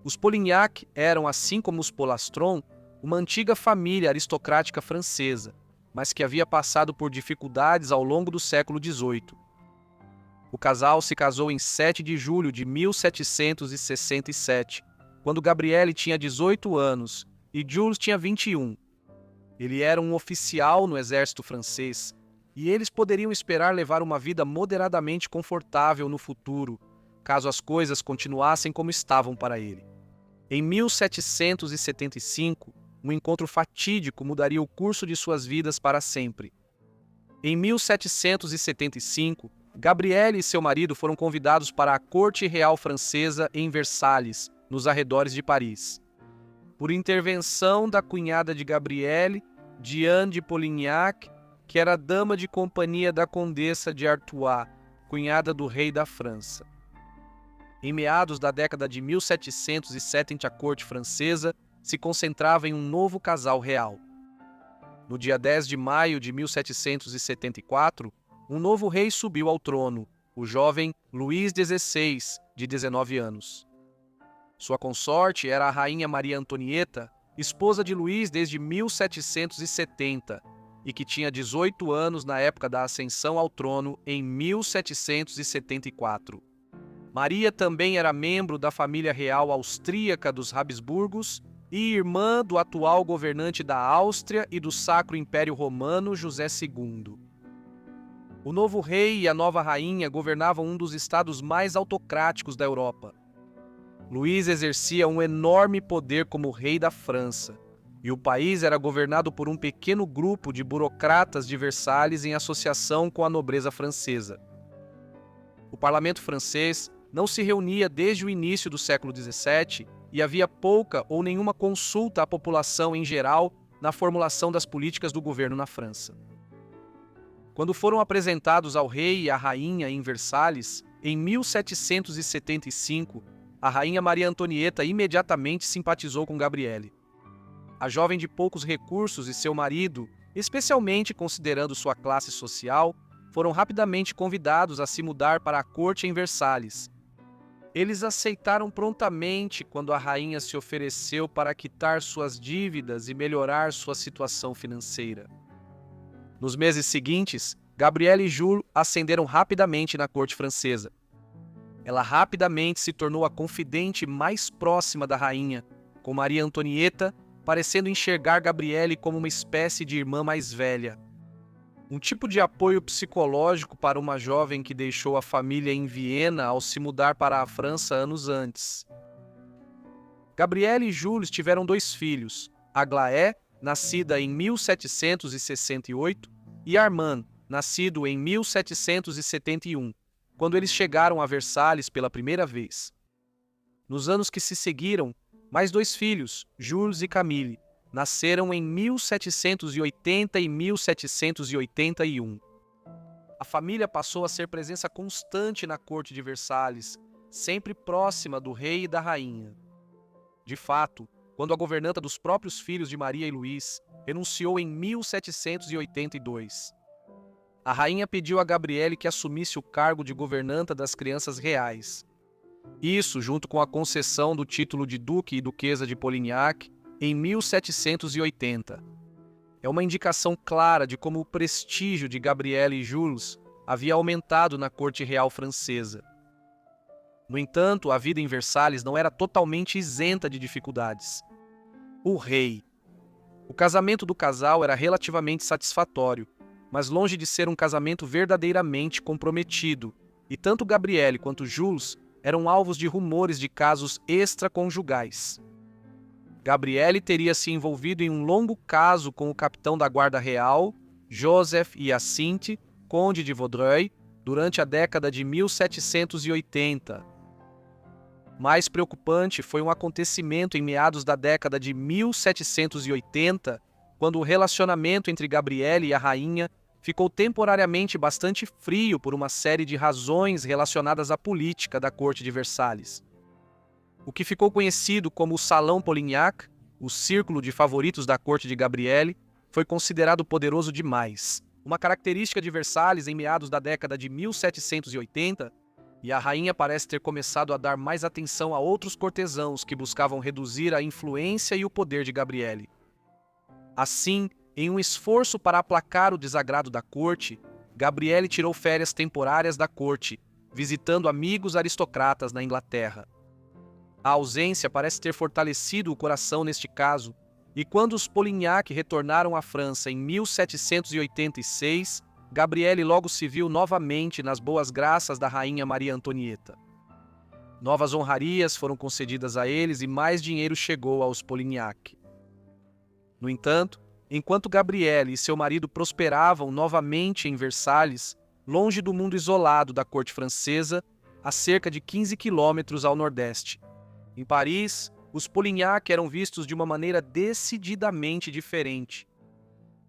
Os Polignac eram, assim como os Polastron, uma antiga família aristocrática francesa, mas que havia passado por dificuldades ao longo do século XVIII. O casal se casou em 7 de julho de 1767, quando Gabrielle tinha 18 anos e Jules tinha 21. Ele era um oficial no exército francês e eles poderiam esperar levar uma vida moderadamente confortável no futuro, caso as coisas continuassem como estavam para ele. Em 1775, um encontro fatídico mudaria o curso de suas vidas para sempre. Em 1775, Gabrielle e seu marido foram convidados para a corte real francesa em Versalhes, nos arredores de Paris. Por intervenção da cunhada de Gabrielle, Diane de Polignac, que era dama de companhia da condessa de Artois, cunhada do rei da França. Em meados da década de 1770, a corte francesa se concentrava em um novo casal real. No dia 10 de maio de 1774, um novo rei subiu ao trono, o jovem Luís XVI, de 19 anos. Sua consorte era a rainha Maria Antonieta, esposa de Luís desde 1770, e que tinha 18 anos na época da ascensão ao trono em 1774. Maria também era membro da família real austríaca dos Habsburgos e irmã do atual governante da Áustria e do Sacro Império Romano, José II. O novo rei e a nova rainha governavam um dos estados mais autocráticos da Europa. Luís exercia um enorme poder como rei da França, e o país era governado por um pequeno grupo de burocratas de Versalhes em associação com a nobreza francesa. O parlamento francês não se reunia desde o início do século XVII e havia pouca ou nenhuma consulta à população em geral na formulação das políticas do governo na França. Quando foram apresentados ao rei e à rainha em Versalhes, em 1775, a rainha Maria Antonieta imediatamente simpatizou com Gabrielle. A jovem de poucos recursos e seu marido, especialmente considerando sua classe social, foram rapidamente convidados a se mudar para a corte em Versalhes. Eles aceitaram prontamente quando a rainha se ofereceu para quitar suas dívidas e melhorar sua situação financeira. Nos meses seguintes, Gabrielle e Jules ascenderam rapidamente na corte francesa. Ela rapidamente se tornou a confidente mais próxima da rainha, com Maria Antonieta parecendo enxergar Gabrielle como uma espécie de irmã mais velha, um tipo de apoio psicológico para uma jovem que deixou a família em Viena ao se mudar para a França anos antes. Gabrielle e Jules tiveram 2 filhos, Aglaé, nascida em 1768, e Armand, nascido em 1771, quando eles chegaram a Versalhes pela primeira vez. Nos anos que se seguiram, mais 2 filhos, Jules e Camille, nasceram em 1780 e 1781. A família passou a ser presença constante na corte de Versalhes, sempre próxima do rei e da rainha. De fato, quando a governanta dos próprios filhos de Maria e Luís renunciou em 1782, a rainha pediu a Gabrielle que assumisse o cargo de governanta das crianças reais. Isso junto com a concessão do título de duque e duquesa de Polignac em 1780. É uma indicação clara de como o prestígio de Gabrielle e Jules havia aumentado na corte real francesa. No entanto, a vida em Versalhes não era totalmente isenta de dificuldades. O rei. O casamento do casal era relativamente satisfatório, mas longe de ser um casamento verdadeiramente comprometido, e tanto Gabrielle quanto Jules eram alvos de rumores de casos extraconjugais. Gabrielle teria se envolvido em um longo caso com o capitão da Guarda Real, Joseph Hyacinthe, conde de Vaudreuil, durante a década de 1780. Mais preocupante foi um acontecimento em meados da década de 1780, quando o relacionamento entre Gabrielle e a rainha ficou temporariamente bastante frio por uma série de razões relacionadas à política da corte de Versalhes. O que ficou conhecido como o Salão Polignac, o círculo de favoritos da corte de Gabrielle, foi considerado poderoso demais. Uma característica de Versalhes em meados da década de 1780, e a rainha parece ter começado a dar mais atenção a outros cortesãos que buscavam reduzir a influência e o poder de Gabrielle. Assim, em um esforço para aplacar o desagrado da corte, Gabrielle tirou férias temporárias da corte, visitando amigos aristocratas na Inglaterra. A ausência parece ter fortalecido o coração neste caso, e quando os Polignac retornaram à França em 1786, Gabrielle logo se viu novamente nas boas graças da rainha Maria Antonieta. Novas honrarias foram concedidas a eles e mais dinheiro chegou aos Polignac. No entanto, enquanto Gabrielle e seu marido prosperavam novamente em Versalhes, longe do mundo isolado da corte francesa, a cerca de 15 quilômetros ao nordeste, em Paris, os Polignac eram vistos de uma maneira decididamente diferente.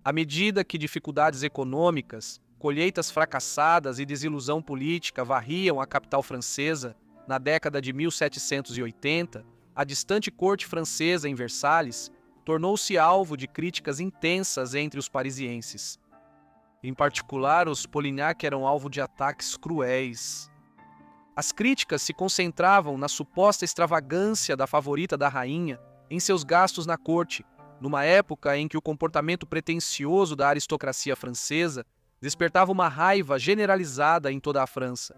À medida que dificuldades econômicas, colheitas fracassadas e desilusão política varriam a capital francesa, na década de 1780, a distante corte francesa em Versalhes tornou-se alvo de críticas intensas entre os parisienses. Em particular, os Polignac eram alvo de ataques cruéis. As críticas se concentravam na suposta extravagância da favorita da rainha em seus gastos na corte, numa época em que o comportamento pretensioso da aristocracia francesa despertava uma raiva generalizada em toda a França.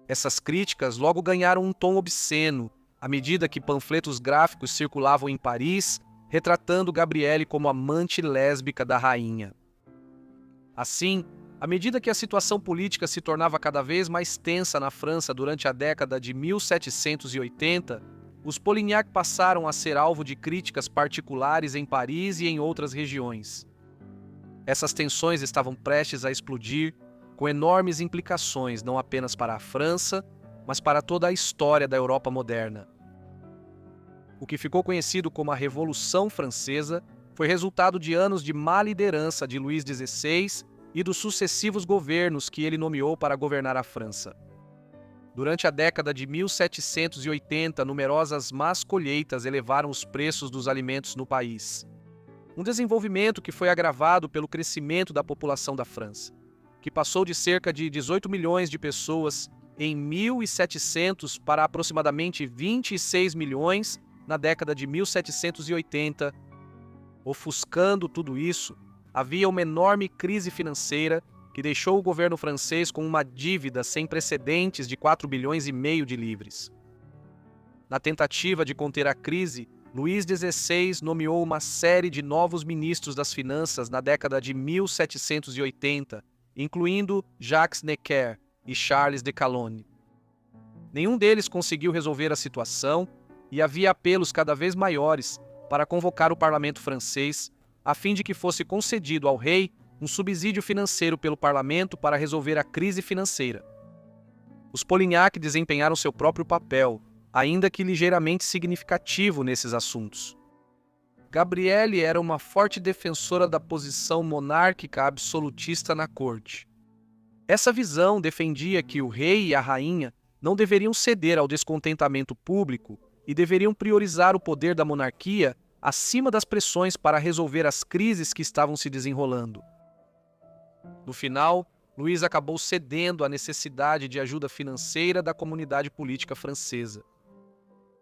Essas críticas logo ganharam um tom obsceno, à medida que panfletos gráficos circulavam em Paris, retratando Gabrielle como amante lésbica da rainha. Assim, à medida que a situação política se tornava cada vez mais tensa na França durante a década de 1780, os Polignac passaram a ser alvo de críticas particulares em Paris e em outras regiões. Essas tensões estavam prestes a explodir, com enormes implicações não apenas para a França, mas para toda a história da Europa moderna. O que ficou conhecido como a Revolução Francesa foi resultado de anos de má liderança de Luís XVI e dos sucessivos governos que ele nomeou para governar a França. Durante a década de 1780, numerosas más colheitas elevaram os preços dos alimentos no país. Um desenvolvimento que foi agravado pelo crescimento da população da França, que passou de cerca de 18 milhões de pessoas em 1700 para aproximadamente 26 milhões na década de 1780. Ofuscando tudo isso, havia uma enorme crise financeira que deixou o governo francês com uma dívida sem precedentes de 4,5 bilhões de livres. Na tentativa de conter a crise, Luís XVI nomeou uma série de novos ministros das finanças na década de 1780, incluindo Jacques Necker e Charles de Calonne. Nenhum deles conseguiu resolver a situação e havia apelos cada vez maiores para convocar o parlamento francês, a fim de que fosse concedido ao rei um subsídio financeiro pelo parlamento para resolver a crise financeira. Os Polignac desempenharam seu próprio papel, ainda que ligeiramente significativo nesses assuntos. Gabrielle era uma forte defensora da posição monárquica absolutista na corte. Essa visão defendia que o rei e a rainha não deveriam ceder ao descontentamento público e deveriam priorizar o poder da monarquia acima das pressões para resolver as crises que estavam se desenrolando. No final, Luís acabou cedendo à necessidade de ajuda financeira da comunidade política francesa.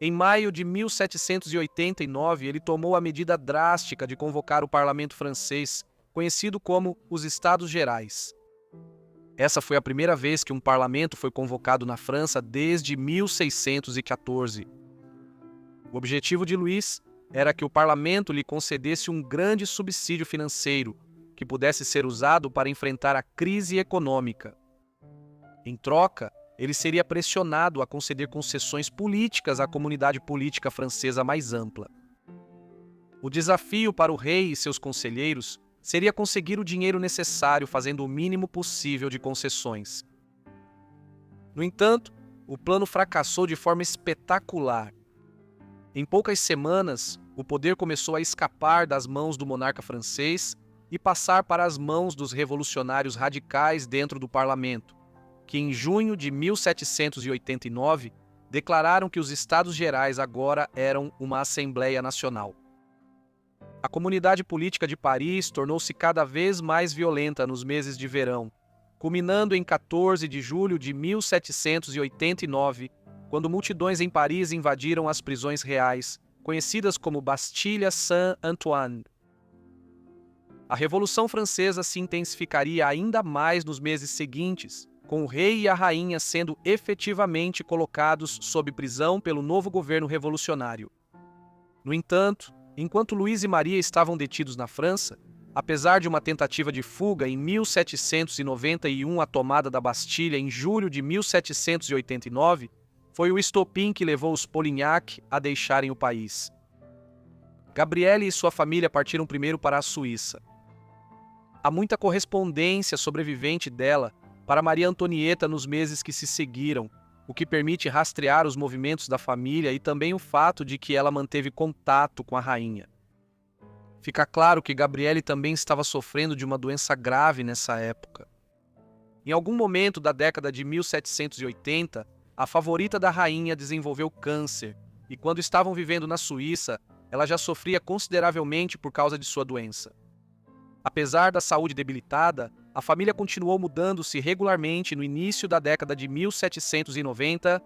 Em maio de 1789, ele tomou a medida drástica de convocar o parlamento francês, conhecido como os Estados Gerais. Essa foi a primeira vez que um parlamento foi convocado na França desde 1614. O objetivo de Luís era que o parlamento lhe concedesse um grande subsídio financeiro, que pudesse ser usado para enfrentar a crise econômica. Em troca, ele seria pressionado a conceder concessões políticas à comunidade política francesa mais ampla. O desafio para o rei e seus conselheiros seria conseguir o dinheiro necessário fazendo o mínimo possível de concessões. No entanto, o plano fracassou de forma espetacular. Em poucas semanas, o poder começou a escapar das mãos do monarca francês e passar para as mãos dos revolucionários radicais dentro do parlamento, que em junho de 1789 declararam que os Estados Gerais agora eram uma Assembleia Nacional. A comunidade política de Paris tornou-se cada vez mais violenta nos meses de verão, culminando em 14 de julho de 1789, quando multidões em Paris invadiram as prisões reais, conhecidas como Bastilha Saint-Antoine. A Revolução Francesa se intensificaria ainda mais nos meses seguintes, com o rei e a rainha sendo efetivamente colocados sob prisão pelo novo governo revolucionário. No entanto, enquanto Luís e Maria estavam detidos na França, apesar de uma tentativa de fuga em 1791 à tomada da Bastilha em julho de 1789, foi o estopim que levou os Polignac a deixarem o país. Gabrielle e sua família partiram primeiro para a Suíça. Há muita correspondência sobrevivente dela para Maria Antonieta nos meses que se seguiram, o que permite rastrear os movimentos da família e também o fato de que ela manteve contato com a rainha. Fica claro que Gabrielle também estava sofrendo de uma doença grave nessa época. Em algum momento da década de 1780, a favorita da rainha desenvolveu câncer, e quando estavam vivendo na Suíça, ela já sofria consideravelmente por causa de sua doença. Apesar da saúde debilitada, a família continuou mudando-se regularmente no início da década de 1790.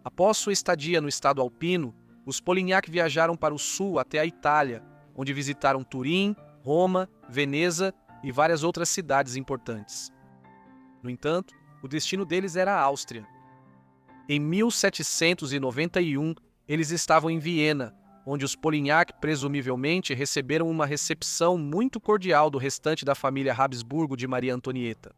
Após sua estadia no estado alpino, os Polignac viajaram para o sul até a Itália, onde visitaram Turim, Roma, Veneza e várias outras cidades importantes. No entanto, o destino deles era a Áustria. Em 1791, eles estavam em Viena, onde os Polignac presumivelmente receberam uma recepção muito cordial do restante da família Habsburgo de Maria Antonieta.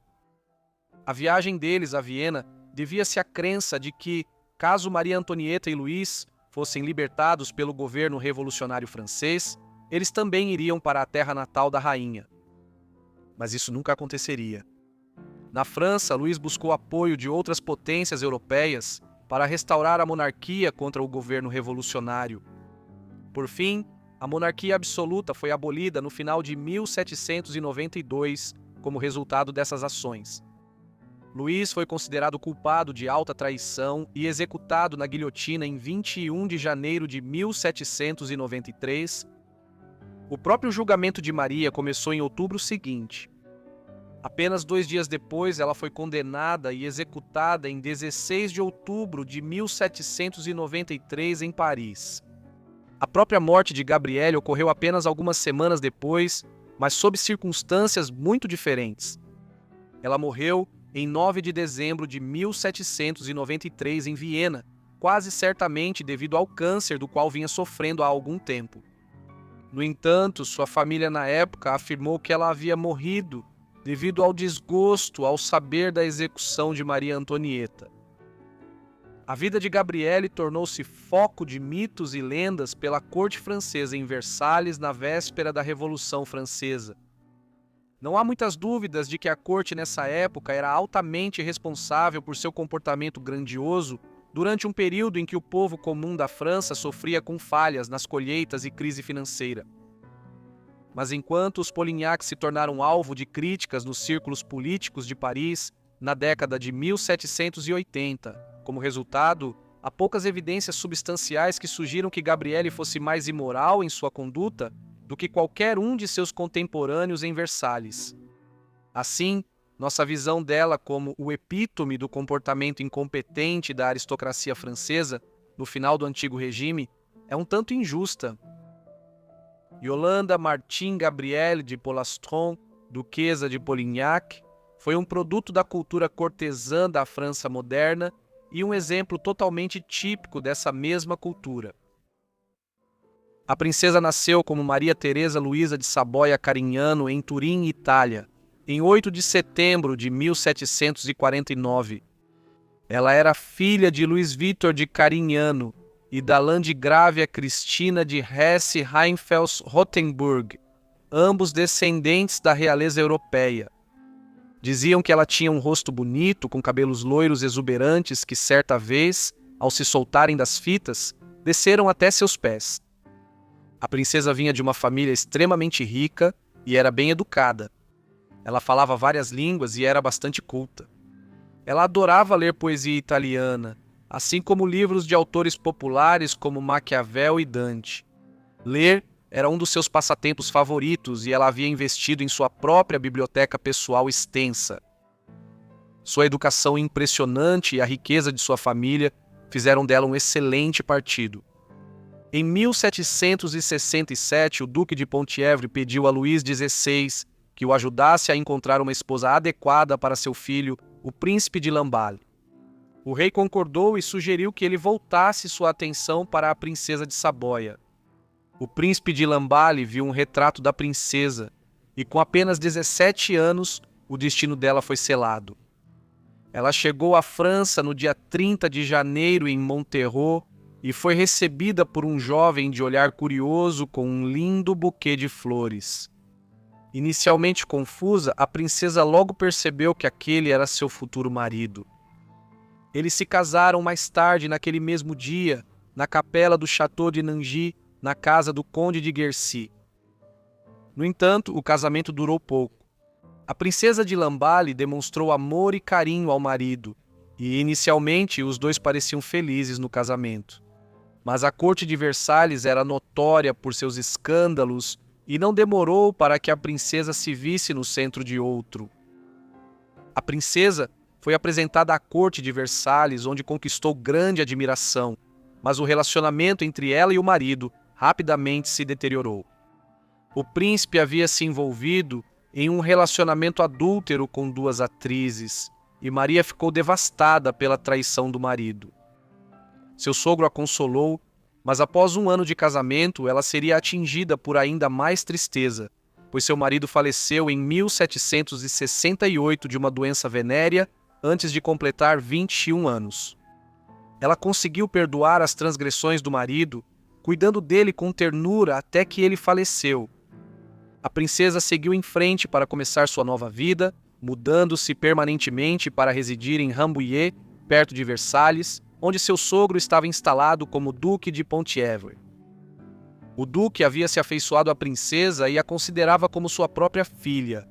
A viagem deles a Viena devia-se à crença de que, caso Maria Antonieta e Luís fossem libertados pelo governo revolucionário francês, eles também iriam para a terra natal da rainha. Mas isso nunca aconteceria. Na França, Luís buscou apoio de outras potências europeias para restaurar a monarquia contra o governo revolucionário. Por fim, a monarquia absoluta foi abolida no final de 1792 como resultado dessas ações. Luís foi considerado culpado de alta traição e executado na guilhotina em 21 de janeiro de 1793. O próprio julgamento de Maria começou em outubro seguinte. Apenas 2 dias depois, ela foi condenada e executada em 16 de outubro de 1793 em Paris. A própria morte de Gabrielle ocorreu apenas algumas semanas depois, mas sob circunstâncias muito diferentes. Ela morreu em 9 de dezembro de 1793 em Viena, quase certamente devido ao câncer do qual vinha sofrendo há algum tempo. No entanto, sua família na época afirmou que ela havia morrido devido ao desgosto ao saber da execução de Maria Antonieta. A vida de Gabrielle tornou-se foco de mitos e lendas pela corte francesa em Versalhes na véspera da Revolução Francesa. Não há muitas dúvidas de que a corte nessa época era altamente responsável por seu comportamento grandioso durante um período em que o povo comum da França sofria com falhas nas colheitas e crise financeira. Mas enquanto os Polignac se tornaram alvo de críticas nos círculos políticos de Paris na década de 1780, como resultado, há poucas evidências substanciais que sugiram que Gabrielle fosse mais imoral em sua conduta do que qualquer um de seus contemporâneos em Versalhes. Assim, nossa visão dela como o epítome do comportamento incompetente da aristocracia francesa no final do Antigo Regime é um tanto injusta. Yolande Martine Gabrielle de Polastron, duquesa de Polignac, foi um produto da cultura cortesã da França moderna e um exemplo totalmente típico dessa mesma cultura. A princesa nasceu como Maria Teresa Luísa de Saboia Carignano em Turim, Itália, em 8 de setembro de 1749. Ela era filha de Luís Victor de Carignano e da landgrávia Cristina de Hesse-Rheinfels-Rotenburg, ambos descendentes da realeza europeia. Diziam que ela tinha um rosto bonito, com cabelos loiros exuberantes que, certa vez, ao se soltarem das fitas, desceram até seus pés. A princesa vinha de uma família extremamente rica e era bem educada. Ela falava várias línguas e era bastante culta. Ela adorava ler poesia italiana, assim como livros de autores populares como Maquiavel e Dante. Ler era um dos seus passatempos favoritos e ela havia investido em sua própria biblioteca pessoal extensa. Sua educação impressionante e a riqueza de sua família fizeram dela um excelente partido. Em 1767, o Duque de Pontievre pediu a Luís XVI que o ajudasse a encontrar uma esposa adequada para seu filho, o príncipe de Lamballe. O rei concordou e sugeriu que ele voltasse sua atenção para a princesa de Saboia. O príncipe de Lamballe viu um retrato da princesa e, com apenas 17 anos, o destino dela foi selado. Ela chegou à França no dia 30 de janeiro em Montereau e foi recebida por um jovem de olhar curioso com um lindo buquê de flores. Inicialmente confusa, a princesa logo percebeu que aquele era seu futuro marido. Eles se casaram mais tarde naquele mesmo dia, na capela do Château de Nangy, na casa do conde de Guercy. No entanto, o casamento durou pouco. A princesa de Lamballe demonstrou amor e carinho ao marido, e inicialmente os dois pareciam felizes no casamento. Mas a corte de Versalhes era notória por seus escândalos e não demorou para que a princesa se visse no centro de outro. A princesa foi apresentada à corte de Versalhes, onde conquistou grande admiração, mas o relacionamento entre ela e o marido rapidamente se deteriorou. O príncipe havia se envolvido em um relacionamento adúltero com duas atrizes, e Maria ficou devastada pela traição do marido. Seu sogro a consolou, mas após um ano de casamento, ela seria atingida por ainda mais tristeza, pois seu marido faleceu em 1768 de uma doença venérea antes de completar 21 anos. Ela conseguiu perdoar as transgressões do marido, cuidando dele com ternura até que ele faleceu. A princesa seguiu em frente para começar sua nova vida, mudando-se permanentemente para residir em Rambouillet, perto de Versalhes, onde seu sogro estava instalado como Duque de Pontievre. O duque havia se afeiçoado à princesa e a considerava como sua própria filha.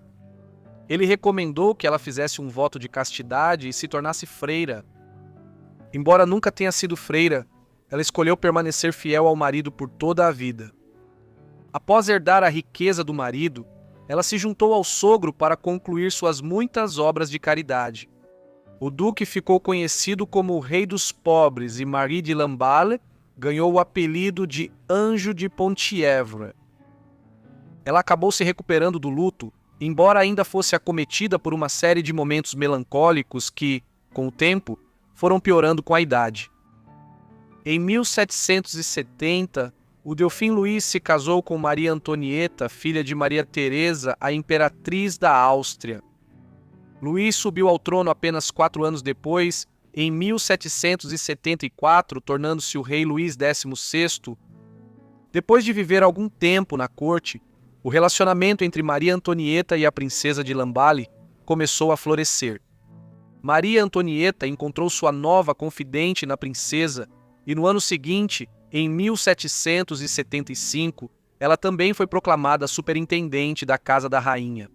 Ele recomendou que ela fizesse um voto de castidade e se tornasse freira. Embora nunca tenha sido freira, ela escolheu permanecer fiel ao marido por toda a vida. Após herdar a riqueza do marido, ela se juntou ao sogro para concluir suas muitas obras de caridade. O duque ficou conhecido como o Rei dos Pobres e Marie de Lamballe ganhou o apelido de Anjo de Pontievre. Ela acabou se recuperando do luto, embora ainda fosse acometida por uma série de momentos melancólicos que, com o tempo, foram piorando com a idade. Em 1770, o Delfim Luís se casou com Maria Antonieta, filha de Maria Teresa, a imperatriz da Áustria. Luís subiu ao trono apenas 4 anos depois, em 1774, tornando-se o rei Luís XVI. Depois de viver algum tempo na corte, o relacionamento entre Maria Antonieta e a princesa de Lamballe começou a florescer. Maria Antonieta encontrou sua nova confidente na princesa e no ano seguinte, em 1775, ela também foi proclamada superintendente da casa da rainha.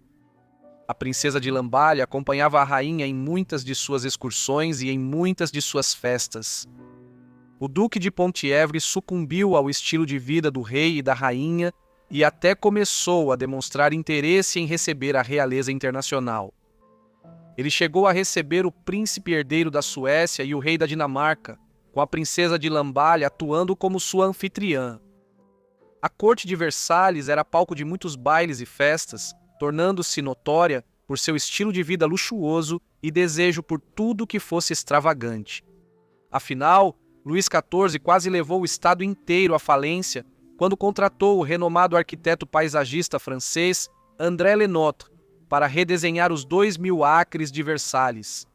A princesa de Lamballe acompanhava a rainha em muitas de suas excursões e em muitas de suas festas. O duque de Pontievre sucumbiu ao estilo de vida do rei e da rainha e até começou a demonstrar interesse em receber a realeza internacional. Ele chegou a receber o príncipe herdeiro da Suécia e o rei da Dinamarca, com a princesa de Lamballe atuando como sua anfitriã. A corte de Versalhes era palco de muitos bailes e festas, tornando-se notória por seu estilo de vida luxuoso e desejo por tudo que fosse extravagante. Afinal, Luís XIV quase levou o estado inteiro à falência quando contratou o renomado arquiteto paisagista francês André Lenotre para redesenhar os 2.000 acres de Versalhes.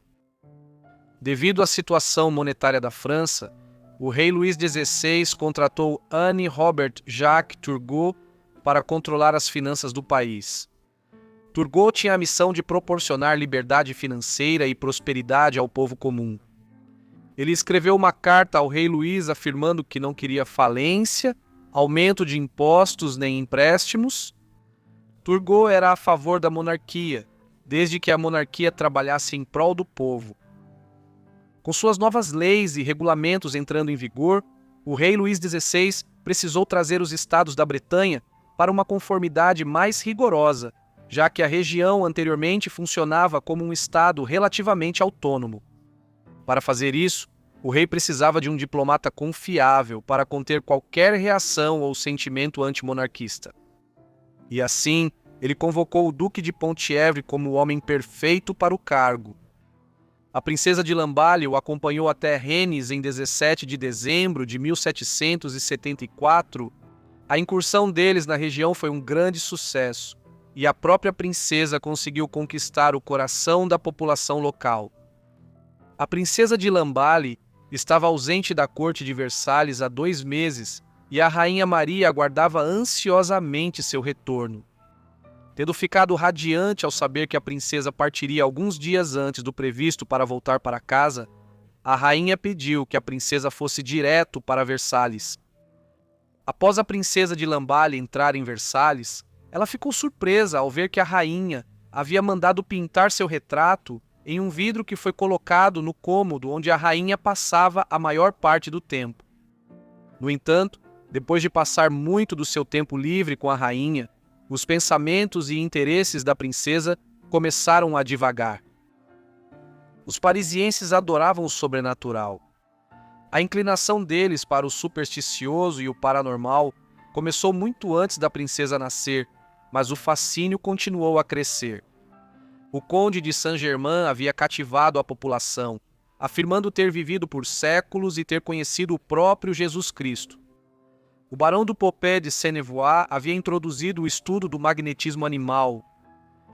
Devido à situação monetária da França, o rei Luís XVI contratou Anne Robert Jacques Turgot para controlar as finanças do país. Turgot tinha a missão de proporcionar liberdade financeira e prosperidade ao povo comum. Ele escreveu uma carta ao rei Luís afirmando que não queria falência, aumento de impostos nem empréstimos. Turgot era a favor da monarquia, desde que a monarquia trabalhasse em prol do povo. Com suas novas leis e regulamentos entrando em vigor, o rei Luís XVI precisou trazer os estados da Bretanha para uma conformidade mais rigorosa, já que a região anteriormente funcionava como um estado relativamente autônomo. Para fazer isso, o rei precisava de um diplomata confiável para conter qualquer reação ou sentimento antimonarquista. E assim, ele convocou o Duque de Pontievre como o homem perfeito para o cargo. A princesa de Lamballe o acompanhou até Rennes em 17 de dezembro de 1774. A incursão deles na região foi um grande sucesso, e a própria princesa conseguiu conquistar o coração da população local. A princesa de Lamballe estava ausente da corte de Versalhes há 2 meses, e a rainha Maria aguardava ansiosamente seu retorno. Tendo ficado radiante ao saber que a princesa partiria alguns dias antes do previsto para voltar para casa, a rainha pediu que a princesa fosse direto para Versalhes. Após a princesa de Lamballe entrar em Versalhes, ela ficou surpresa ao ver que a rainha havia mandado pintar seu retrato em um vidro que foi colocado no cômodo onde a rainha passava a maior parte do tempo. No entanto, depois de passar muito do seu tempo livre com a rainha, os pensamentos e interesses da princesa começaram a divagar. Os parisienses adoravam o sobrenatural. A inclinação deles para o supersticioso e o paranormal começou muito antes da princesa nascer, mas o fascínio continuou a crescer. O conde de Saint-Germain havia cativado a população, afirmando ter vivido por séculos e ter conhecido o próprio Jesus Cristo. O barão do Popé de Sennevoix havia introduzido o estudo do magnetismo animal.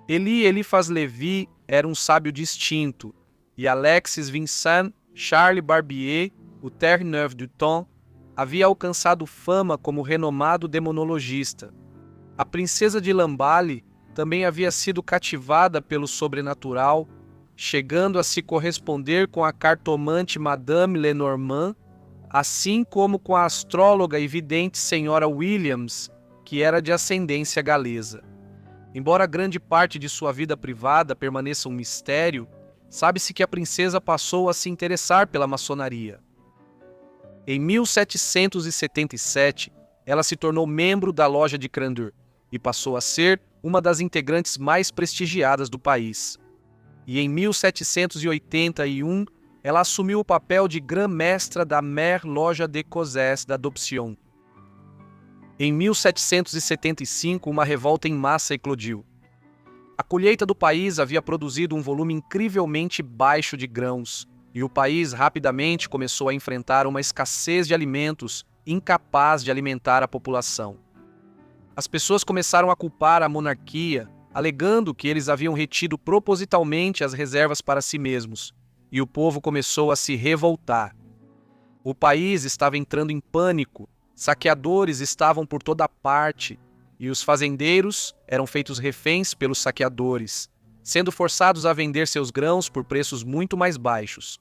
Élie Eliphas Lévy era um sábio distinto, e Alexis Vincent Charles Barbier, o Terre-Neuve du Temps, havia alcançado fama como renomado demonologista. A princesa de Lamballe também havia sido cativada pelo sobrenatural, chegando a se corresponder com a cartomante Madame Lenormand, assim como com a astróloga e vidente Senhora Williams, que era de ascendência galesa. Embora grande parte de sua vida privada permaneça um mistério, sabe-se que a princesa passou a se interessar pela maçonaria. Em 1777, ela se tornou membro da Loja de Crandeur e passou a ser uma das integrantes mais prestigiadas do país. E em 1781, ela assumiu o papel de Grã-Mestra da Mère Loge des Causes d'Adoption. Em 1775, uma revolta em massa eclodiu. A colheita do país havia produzido um volume incrivelmente baixo de grãos, e o país rapidamente começou a enfrentar uma escassez de alimentos incapaz de alimentar a população. As pessoas começaram a culpar a monarquia, alegando que eles haviam retido propositalmente as reservas para si mesmos, e o povo começou a se revoltar. O país estava entrando em pânico, saqueadores estavam por toda parte, e os fazendeiros eram feitos reféns pelos saqueadores, sendo forçados a vender seus grãos por preços muito mais baixos.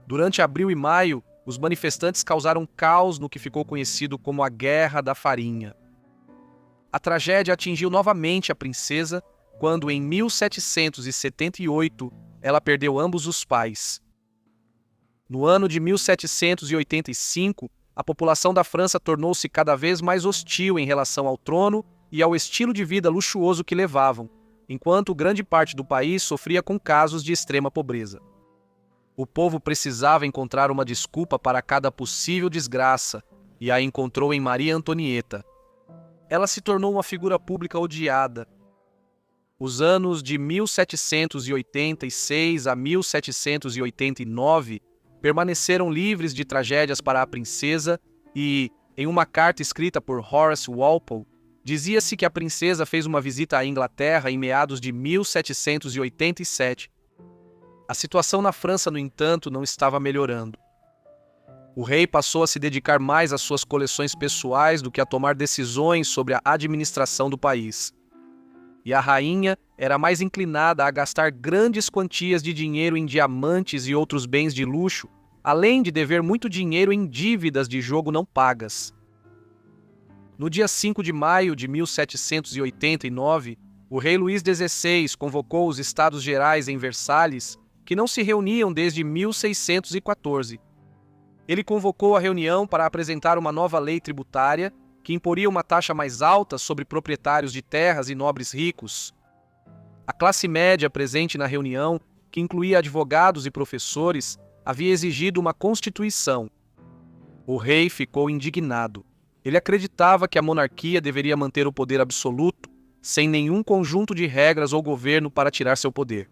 Durante abril e maio, os manifestantes causaram caos no que ficou conhecido como a Guerra da Farinha. A tragédia atingiu novamente a princesa quando, em 1778, ela perdeu ambos os pais. No ano de 1785, a população da França tornou-se cada vez mais hostil em relação ao trono e ao estilo de vida luxuoso que levavam, enquanto grande parte do país sofria com casos de extrema pobreza. O povo precisava encontrar uma desculpa para cada possível desgraça, e a encontrou em Maria Antonieta. Ela se tornou uma figura pública odiada. Os anos de 1786 a 1789 permaneceram livres de tragédias para a princesa e, em uma carta escrita por Horace Walpole, dizia-se que a princesa fez uma visita à Inglaterra em meados de 1787. A situação na França, no entanto, não estava melhorando. O rei passou a se dedicar mais às suas coleções pessoais do que a tomar decisões sobre a administração do país. E a rainha era mais inclinada a gastar grandes quantias de dinheiro em diamantes e outros bens de luxo, além de dever muito dinheiro em dívidas de jogo não pagas. No dia 5 de maio de 1789, o rei Luís XVI convocou os Estados Gerais em Versalhes, que não se reuniam desde 1614. Ele convocou a reunião para apresentar uma nova lei tributária que imporia uma taxa mais alta sobre proprietários de terras e nobres ricos. A classe média presente na reunião, que incluía advogados e professores, havia exigido uma constituição. O rei ficou indignado. Ele acreditava que a monarquia deveria manter o poder absoluto, sem nenhum conjunto de regras ou governo para tirar seu poder.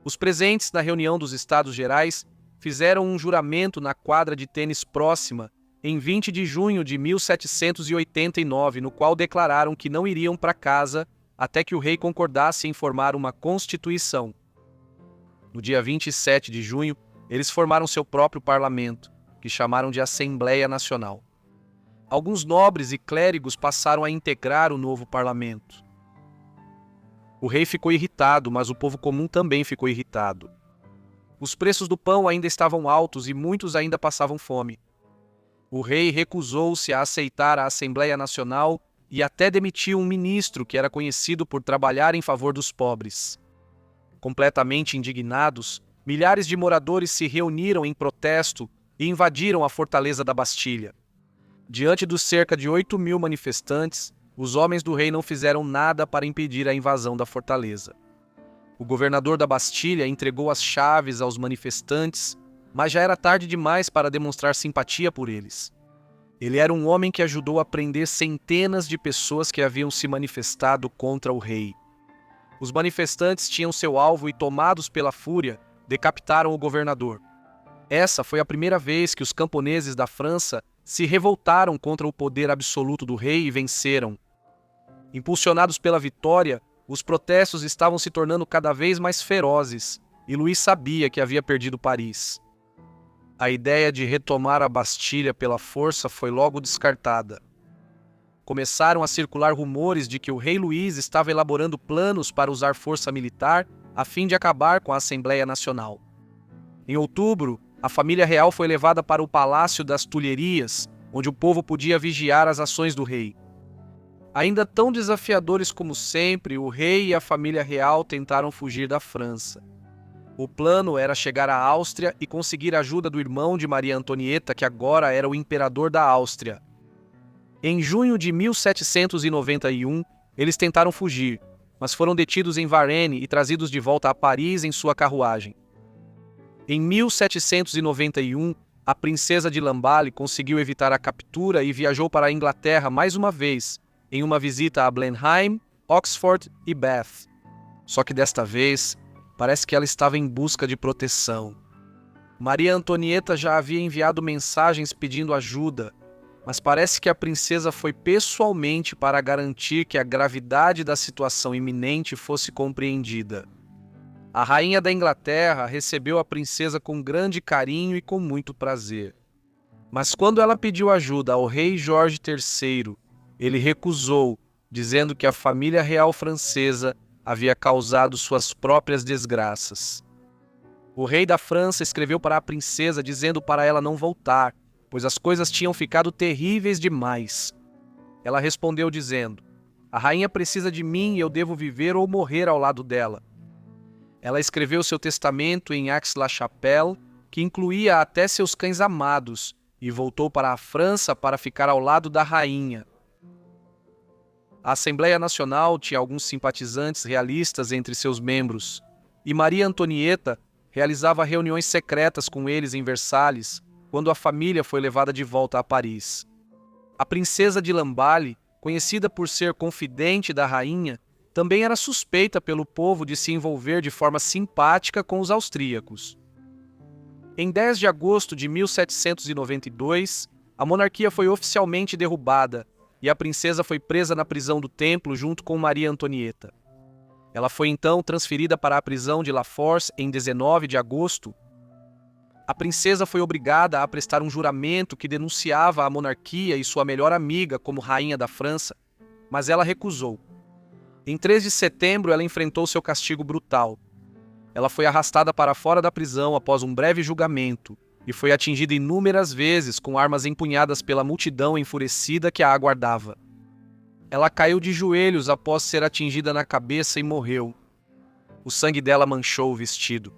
Os presentes na reunião dos Estados Gerais fizeram um juramento na quadra de tênis próxima, em 20 de junho de 1789, no qual declararam que não iriam para casa até que o rei concordasse em formar uma constituição. No dia 27 de junho, eles formaram seu próprio parlamento, que chamaram de Assembleia Nacional. Alguns nobres e clérigos passaram a integrar o novo parlamento. O rei ficou irritado, mas o povo comum também ficou irritado. Os preços do pão ainda estavam altos e muitos ainda passavam fome. O rei recusou-se a aceitar a Assembleia Nacional e até demitiu um ministro que era conhecido por trabalhar em favor dos pobres. Completamente indignados, milhares de moradores se reuniram em protesto e invadiram a fortaleza da Bastilha. Diante dos cerca de 8.000 manifestantes, os homens do rei não fizeram nada para impedir a invasão da fortaleza. O governador da Bastilha entregou as chaves aos manifestantes, mas já era tarde demais para demonstrar simpatia por eles. Ele era um homem que ajudou a prender centenas de pessoas que haviam se manifestado contra o rei. Os manifestantes tinham seu alvo e, tomados pela fúria, decapitaram o governador. Essa foi a primeira vez que os camponeses da França se revoltaram contra o poder absoluto do rei e venceram. Impulsionados pela vitória, os protestos estavam se tornando cada vez mais ferozes, e Luís sabia que havia perdido Paris. A ideia de retomar a Bastilha pela força foi logo descartada. Começaram a circular rumores de que o rei Luís estava elaborando planos para usar força militar a fim de acabar com a Assembleia Nacional. Em outubro, a família real foi levada para o Palácio das Tulherias, onde o povo podia vigiar as ações do rei. Ainda tão desafiadores como sempre, o rei e a família real tentaram fugir da França. O plano era chegar à Áustria e conseguir a ajuda do irmão de Maria Antonieta, que agora era o imperador da Áustria. Em junho de 1791, eles tentaram fugir, mas foram detidos em Varennes e trazidos de volta a Paris em sua carruagem. Em 1791, a princesa de Lamballe conseguiu evitar a captura e viajou para a Inglaterra mais uma vez, em uma visita a Blenheim, Oxford e Bath. Só que desta vez, parece que ela estava em busca de proteção. Maria Antonieta já havia enviado mensagens pedindo ajuda, mas parece que a princesa foi pessoalmente para garantir que a gravidade da situação iminente fosse compreendida. A rainha da Inglaterra recebeu a princesa com grande carinho e com muito prazer. Mas quando ela pediu ajuda ao rei Jorge III, ele recusou, dizendo que a família real francesa havia causado suas próprias desgraças. O rei da França escreveu para a princesa dizendo para ela não voltar, pois as coisas tinham ficado terríveis demais. Ela respondeu dizendo: "A rainha precisa de mim e eu devo viver ou morrer ao lado dela." Ela escreveu seu testamento em Aix-la-Chapelle, que incluía até seus cães amados, e voltou para a França para ficar ao lado da rainha. A Assembleia Nacional tinha alguns simpatizantes realistas entre seus membros, e Maria Antonieta realizava reuniões secretas com eles em Versalhes, quando a família foi levada de volta a Paris. A princesa de Lamballe, conhecida por ser confidente da rainha, também era suspeita pelo povo de se envolver de forma simpática com os austríacos. Em 10 de agosto de 1792, a monarquia foi oficialmente derrubada e a princesa foi presa na prisão do Templo junto com Maria Antonieta. Ela foi então transferida para a prisão de La Force em 19 de agosto. A princesa foi obrigada a prestar um juramento que denunciava a monarquia e sua melhor amiga como rainha da França, mas ela recusou. Em 3 de setembro, ela enfrentou seu castigo brutal. Ela foi arrastada para fora da prisão após um breve julgamento e foi atingida inúmeras vezes com armas empunhadas pela multidão enfurecida que a aguardava. Ela caiu de joelhos após ser atingida na cabeça e morreu. O sangue dela manchou o vestido.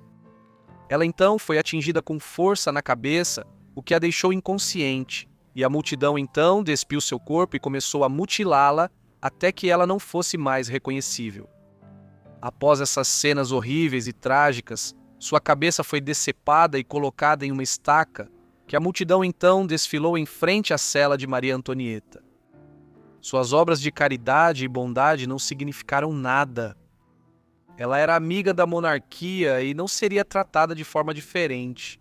Ela então foi atingida com força na cabeça, o que a deixou inconsciente, e a multidão então despiu seu corpo e começou a mutilá-la até que ela não fosse mais reconhecível. Após essas cenas horríveis e trágicas, sua cabeça foi decepada e colocada em uma estaca, que a multidão então desfilou em frente à cela de Maria Antonieta. Suas obras de caridade e bondade não significaram nada. Ela era amiga da monarquia e não seria tratada de forma diferente.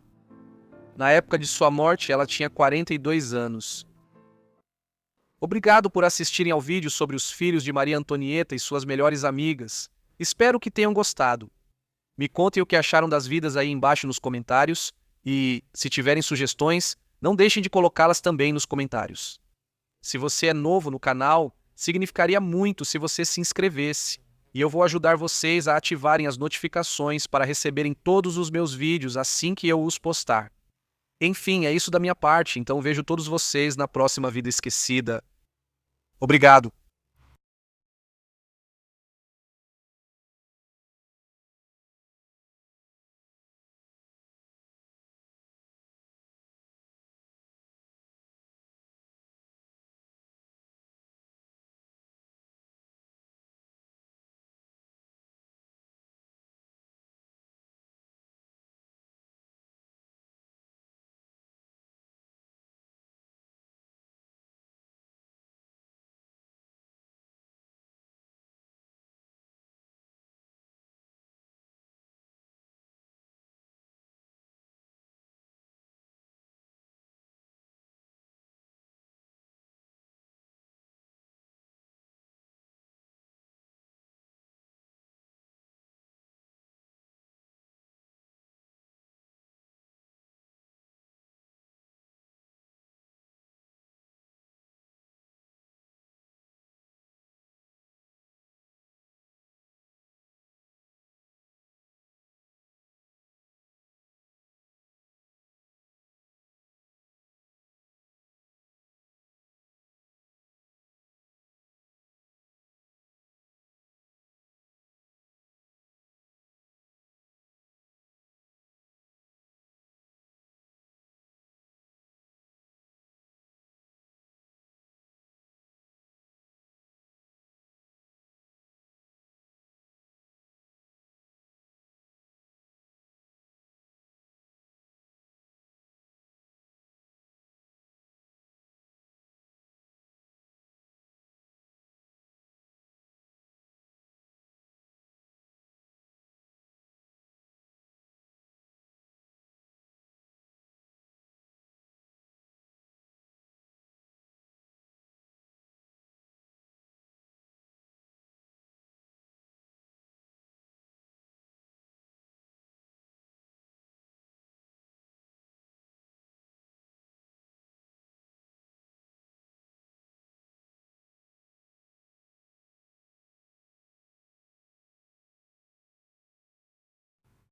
Na época de sua morte, ela tinha 42 anos. Obrigado por assistirem ao vídeo sobre os filhos de Maria Antonieta e suas melhores amigas. Espero que tenham gostado. Me contem o que acharam das vidas aí embaixo nos comentários e, se tiverem sugestões, não deixem de colocá-las também nos comentários. Se você é novo no canal, significaria muito se você se inscrevesse, e eu vou ajudar vocês a ativarem as notificações para receberem todos os meus vídeos assim que eu os postar. Enfim, é isso da minha parte, então vejo todos vocês na próxima Vida Esquecida. Obrigado!